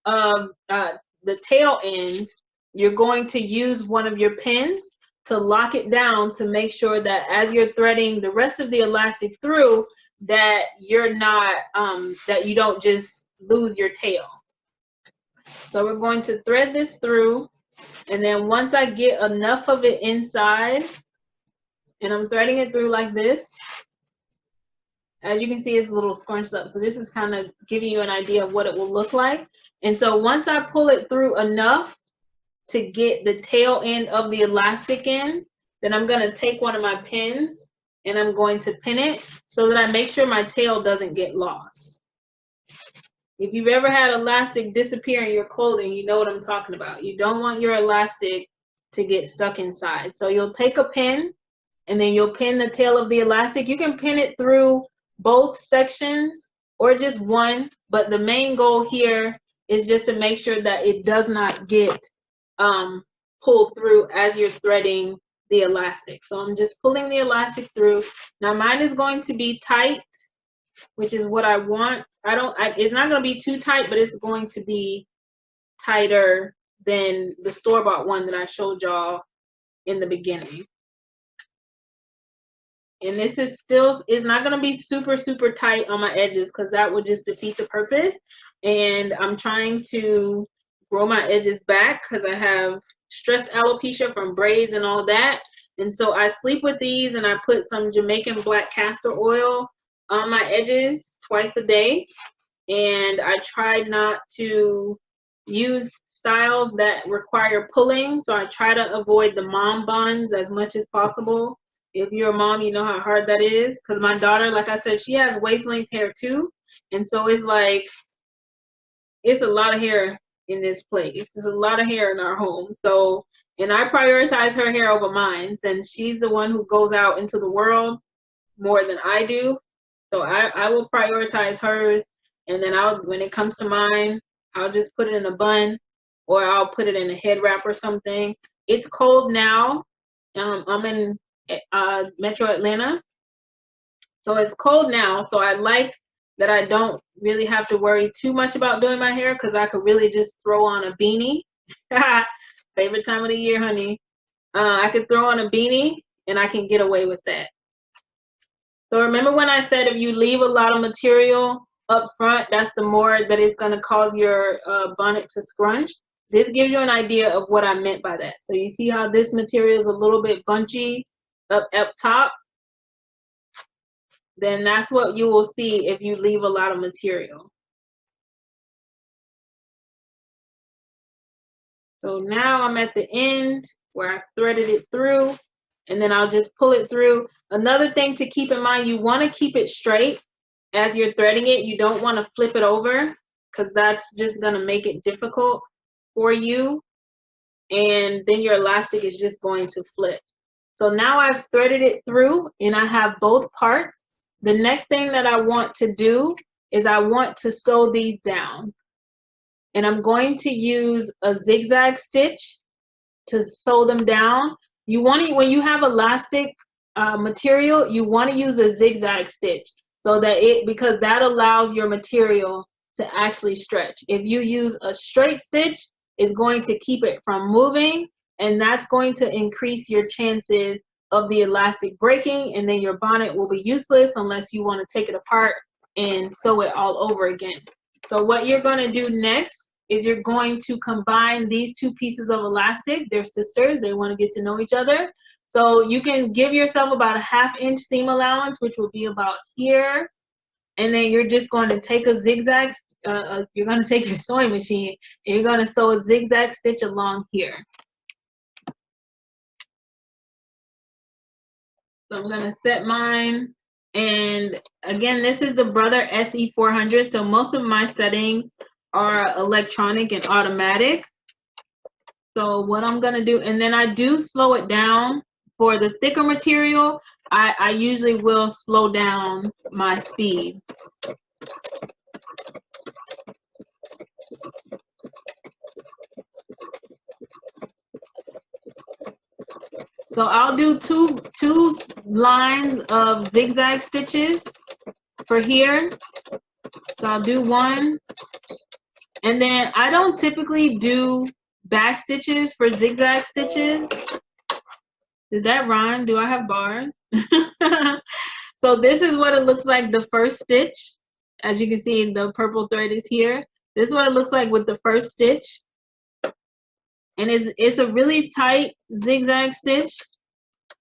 of the tail end, you're going to use one of your pins to lock it down, to make sure that as you're threading the rest of the elastic through, that you're not that you don't just lose your tail. So we're going to thread this through, and then once I get enough of it inside, and I'm threading it through like this, as you can see, it's a little scrunched up. So this is kind of giving you an idea of what it will look like. And so once I pull it through enough to get the tail end of the elastic in, then I'm going to take one of my pins and I'm going to pin it so that I make sure my tail doesn't get lost. If you've ever had elastic disappear in your clothing, you know what I'm talking about. You don't want your elastic to get stuck inside. So you'll take a pin, and then you'll pin the tail of the elastic. You can pin it through both sections or just one, but the main goal here is just to make sure that it does not get pulled through as you're threading the elastic. So I'm just pulling the elastic through. Now mine is going to be tight, which is what I want. It's not going to be too tight, but it's going to be tighter than the store-bought one that I showed y'all in the beginning. And this is not going to be super, super tight on my edges, because that would just defeat the purpose. And I'm trying to grow my edges back because I have stress alopecia from braids and all that. And so I sleep with these, and I put some Jamaican black castor oil on my edges twice a day. And I try not to use styles that require pulling. So I try to avoid the mom buns as much as possible. If you're a mom, you know how hard that is. Because my daughter, like I said, she has waist length hair too. And so it's like, it's a lot of hair in this place. There's a lot of hair in our home. So, and I prioritize her hair over mine, since she's the one who goes out into the world more than I do. So I will prioritize hers, and then when it comes to mine, I'll just put it in a bun, or I'll put it in a head wrap or something. It's cold now. I'm in Metro Atlanta, so it's cold now. So I like that I don't really have to worry too much about doing my hair, because I could really just throw on a beanie. Favorite time of the year, honey. I could throw on a beanie and I can get away with that. So remember when I said if you leave a lot of material up front, that's the more that it's going to cause your bonnet to scrunch. this gives you an idea of what I meant by that. So you see how this material is a little bit bunchy up top? Then that's what you will see if you leave a lot of material. So now I'm at the end where I've threaded it through, and then I'll just pull it through. Another thing to keep in mind, you want to keep it straight as you're threading it. You don't want to flip it over, because that's just going to make it difficult for you, and then your elastic is just going to flip. So now I've threaded it through and I have both parts. The next thing that I want to do is I want to sew these down. And I'm going to use a zigzag stitch to sew them down. You want to, when you have elastic material, you want to use a zigzag stitch so that because that allows your material to actually stretch. If you use a straight stitch, it's going to keep it from moving, and that's going to increase your chances of the elastic breaking, and then your bonnet will be useless unless you want to take it apart and sew it all over again. So what you're going to do next is you're going to combine these two pieces of elastic. They're sisters. They want to get to know each other. So you can give yourself about a 1/2 inch seam allowance, which will be about here. And then you're just going to take a zigzag, you're going to take your sewing machine and you're going to sew a zigzag stitch along here. So I'm going to set mine. And again, this is the Brother SE400. So most of my settings are electronic and automatic. So what I'm going to do, and then I do slow it down. For the thicker material, I usually will slow down my speed. So I'll do two lines of zigzag stitches for here. So I'll do one, and then I don't typically do back stitches for zigzag stitches. Did that rhyme? Do I have bars? So this is what it looks like the first stitch. As you can see, the purple thread is here. This is what it looks like with the first stitch. And it's a really tight zigzag stitch.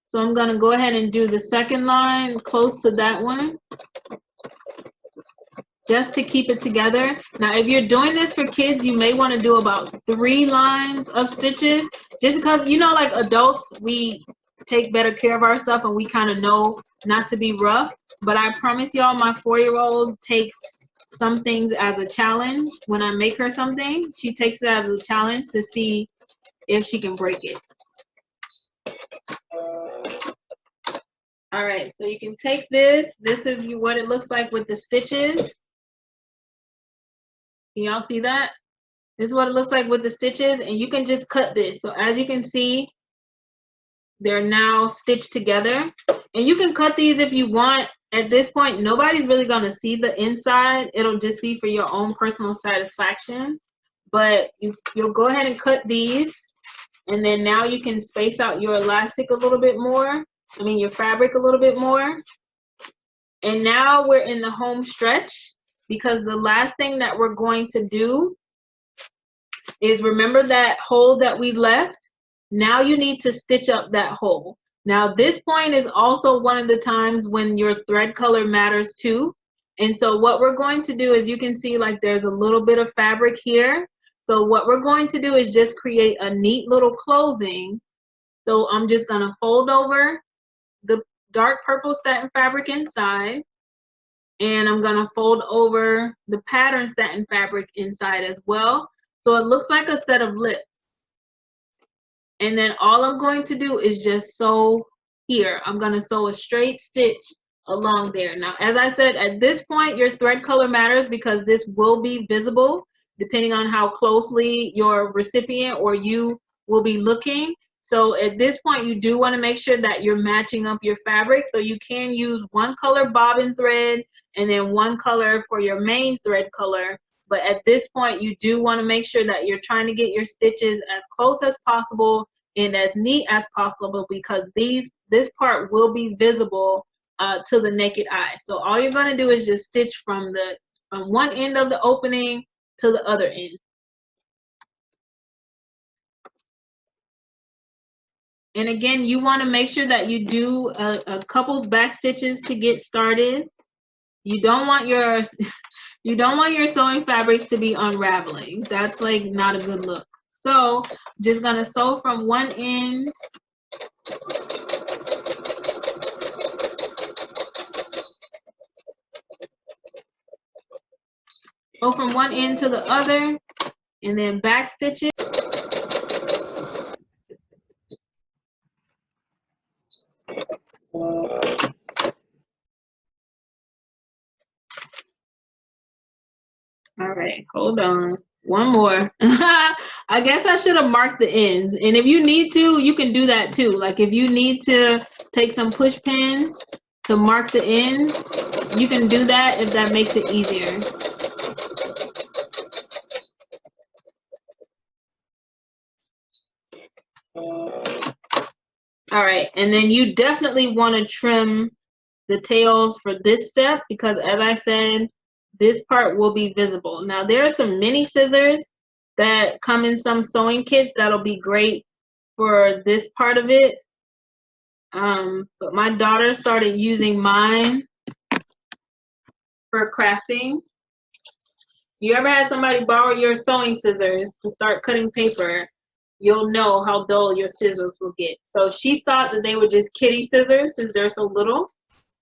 So I'm going to go ahead and do the second line close to that one, just to keep it together. Now, if you're doing this for kids, you may want to do about 3 lines of stitches, just because, you know, like adults, we take better care of our stuff and we kind of know not to be rough. But I promise y'all, my 4-year-old takes some things as a challenge. When I make her something, she takes it as a challenge to see if she can break it. All right, so you can take this. This is what it looks like with the stitches. Can y'all see that? This is what it looks like with the stitches, and you can just cut this. So as you can see, they're now stitched together. And you can cut these if you want. At this point, nobody's really gonna see the inside. It'll just be for your own personal satisfaction. But you'll go ahead and cut these, and then now you can space out your elastic a little bit more. I mean, your fabric a little bit more. And now we're in the home stretch, because the last thing that we're going to do is, remember that hole that we left? Now you need to stitch up that hole. Now this point is also one of the times when your thread color matters too. And so what we're going to do is, you can see like there's a little bit of fabric here. So what we're going to do is just create a neat little closing. So I'm just gonna fold over the dark purple satin fabric inside, and I'm gonna fold over the pattern satin fabric inside as well. So it looks like a set of lips. And then all I'm going to do is just sew here. I'm gonna sew a straight stitch along there. Now, as I said, at this point, your thread color matters, because this will be visible depending on how closely your recipient or you will be looking. So at this point, you do want to make sure that you're matching up your fabric. So you can use one color bobbin thread and then one color for your main thread color. But at this point, you do want to make sure that you're trying to get your stitches as close as possible and as neat as possible, because this part will be visible to the naked eye. So all you're going to do is just stitch from one end of the opening to the other end. And again, you want to make sure that you do a couple back stitches to get started. You don't want your you don't want your sewing fabrics to be unraveling. That's like not a good look. So just gonna sew from one end. Go from one end to the other and then back stitch it. All right, hold on. One more. I guess I should have marked the ends. And if you need to, you can do that too. Like if you need to take some push pins to mark the ends, you can do that if that makes it easier. All right, and then you definitely want to trim the tails for this step because as I said, this part will be visible. Now there are some mini scissors that come in some sewing kits that'll be great for this part of it. But my daughter started using mine for crafting. You ever had somebody borrow your sewing scissors to start cutting paper, you'll know how dull your scissors will get. So she thought that they were just kitty scissors since they're so little.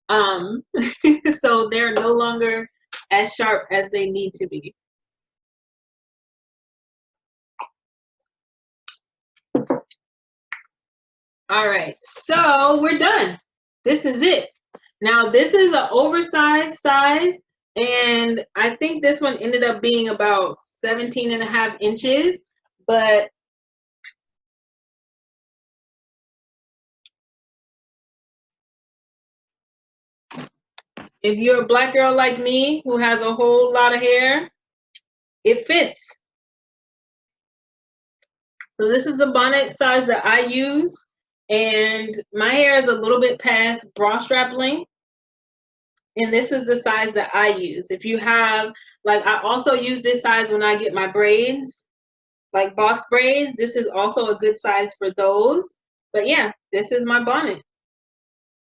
So they're no longer as sharp as they need to be. All right, so we're done. This is it. Now this is an oversized size, and I think this one ended up being about 17.5 inches, but if you're a black girl like me who has a whole lot of hair, it fits. So this is the bonnet size that I use, and my hair is a little bit past bra strap length. And this is the size that I use. If you have, like, I also use this size when I get my braids, like box braids. This is also a good size for those. But yeah, this is my bonnet.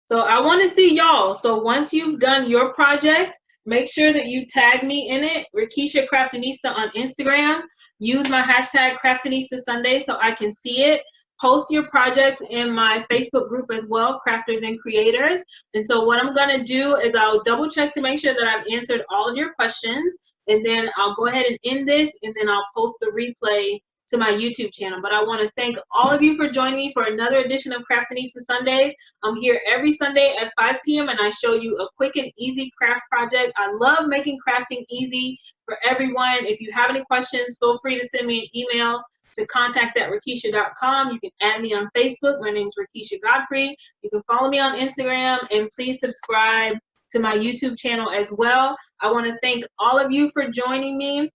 So I want to see y'all. So once you've done your project, make sure that you tag me in it, Rickeysha Craftinista on Instagram. Use my hashtag Craftinista Sunday so I can see it. Post your projects in my Facebook group as well, Crafters and Creators. And so what I'm going to do is I'll double check to make sure that I've answered all of your questions. And then I'll go ahead and end this, and then I'll post the replay to my YouTube channel. But I want to thank all of you for joining me for another edition of Craftinista Sundays. I'm here every Sunday at 5 p.m. and I show you a quick and easy craft project. I love making crafting easy for everyone. If you have any questions, feel free to send me an email to contact@rickeysha.com. You can add me on Facebook. My name is Rickeysha Godfrey. You can follow me on Instagram, and please subscribe to my YouTube channel as well. I want to thank all of you for joining me,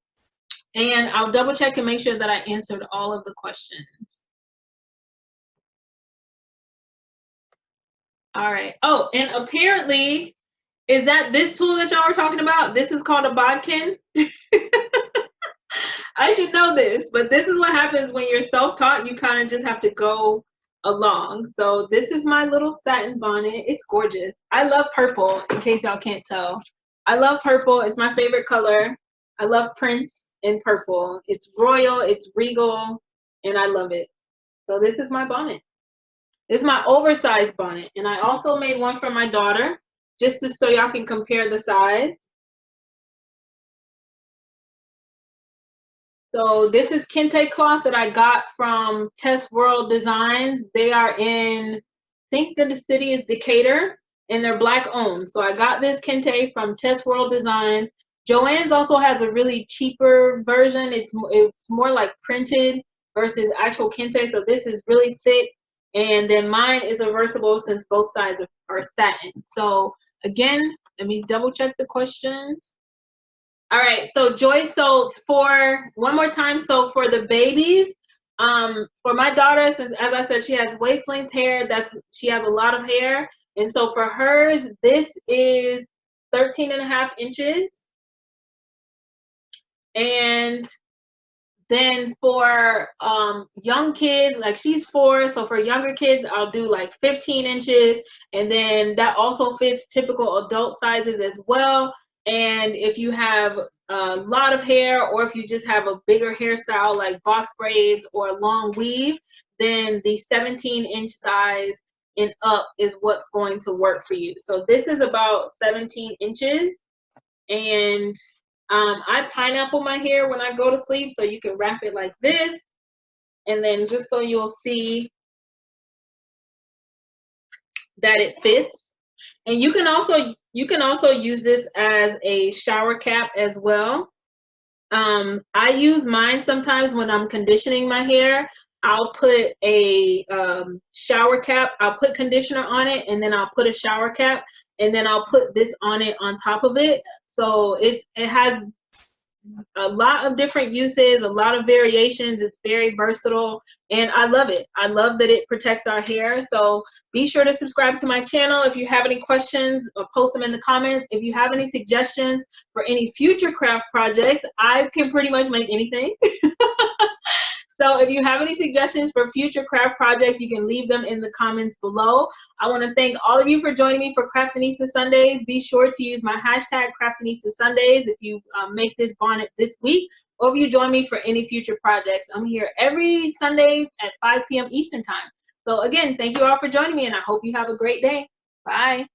and I'll double check and make sure that I answered all of the questions. All right. Oh, and apparently, is that this tool that y'all were talking about? This is called a bodkin. I should know this, but this is what happens when you're self-taught. You kind of just have to go along. So this is my little satin bonnet. It's gorgeous. I love purple, in case y'all can't tell. I love purple. It's my favorite color. I love prints in purple. It's royal, it's regal, and I love it. So this is my bonnet. This is my oversized bonnet. And I also made one for my daughter, just so y'all can compare the size. So this is kente cloth that I got from Test World Designs. They are in, I think the city is Decatur, and they're Black owned. So I got this kente from Test World Design. Joann's also has a really cheaper version. It's more like printed versus actual kente. So this is really thick. And then mine is a reversible since both sides are satin. So again, let me double check the questions. All right, so Joyce, so for one more time, so for the babies, for my daughter, since as I said, she has waist length hair, she has a lot of hair. And so for hers, this is 13.5 inches. And Then for young kids, like she's 4, so for younger kids, I'll do like 15 inches. And then that also fits typical adult sizes as well. And if you have a lot of hair, or if you just have a bigger hairstyle like box braids or long weave, then the 17-inch size and up is what's going to work for you. So this is about 17 inches. And I pineapple my hair when I go to sleep, so you can wrap it like this. And then just so you'll see that it fits. And you can also use this as a shower cap as well. I use mine sometimes when I'm conditioning my hair. I'll put a shower cap, I'll put conditioner on it, and then I'll put a shower cap, and then I'll put this on it on top of it. So it has a lot of different uses, a lot of variations. It's very versatile, and I love it. I love that it protects our hair. So be sure to subscribe to my channel. If you have any questions, or post them in the comments. If you have any suggestions for any future craft projects, I can pretty much make anything. So if you have any suggestions for future craft projects, you can leave them in the comments below. I want to thank all of you for joining me for Craftinista Sundays. Be sure to use my hashtag Craftinista Sundays if you make this bonnet this week, or if you join me for any future projects. I'm here every Sunday at 5 p.m. Eastern Time. So again, thank you all for joining me, and I hope you have a great day. Bye.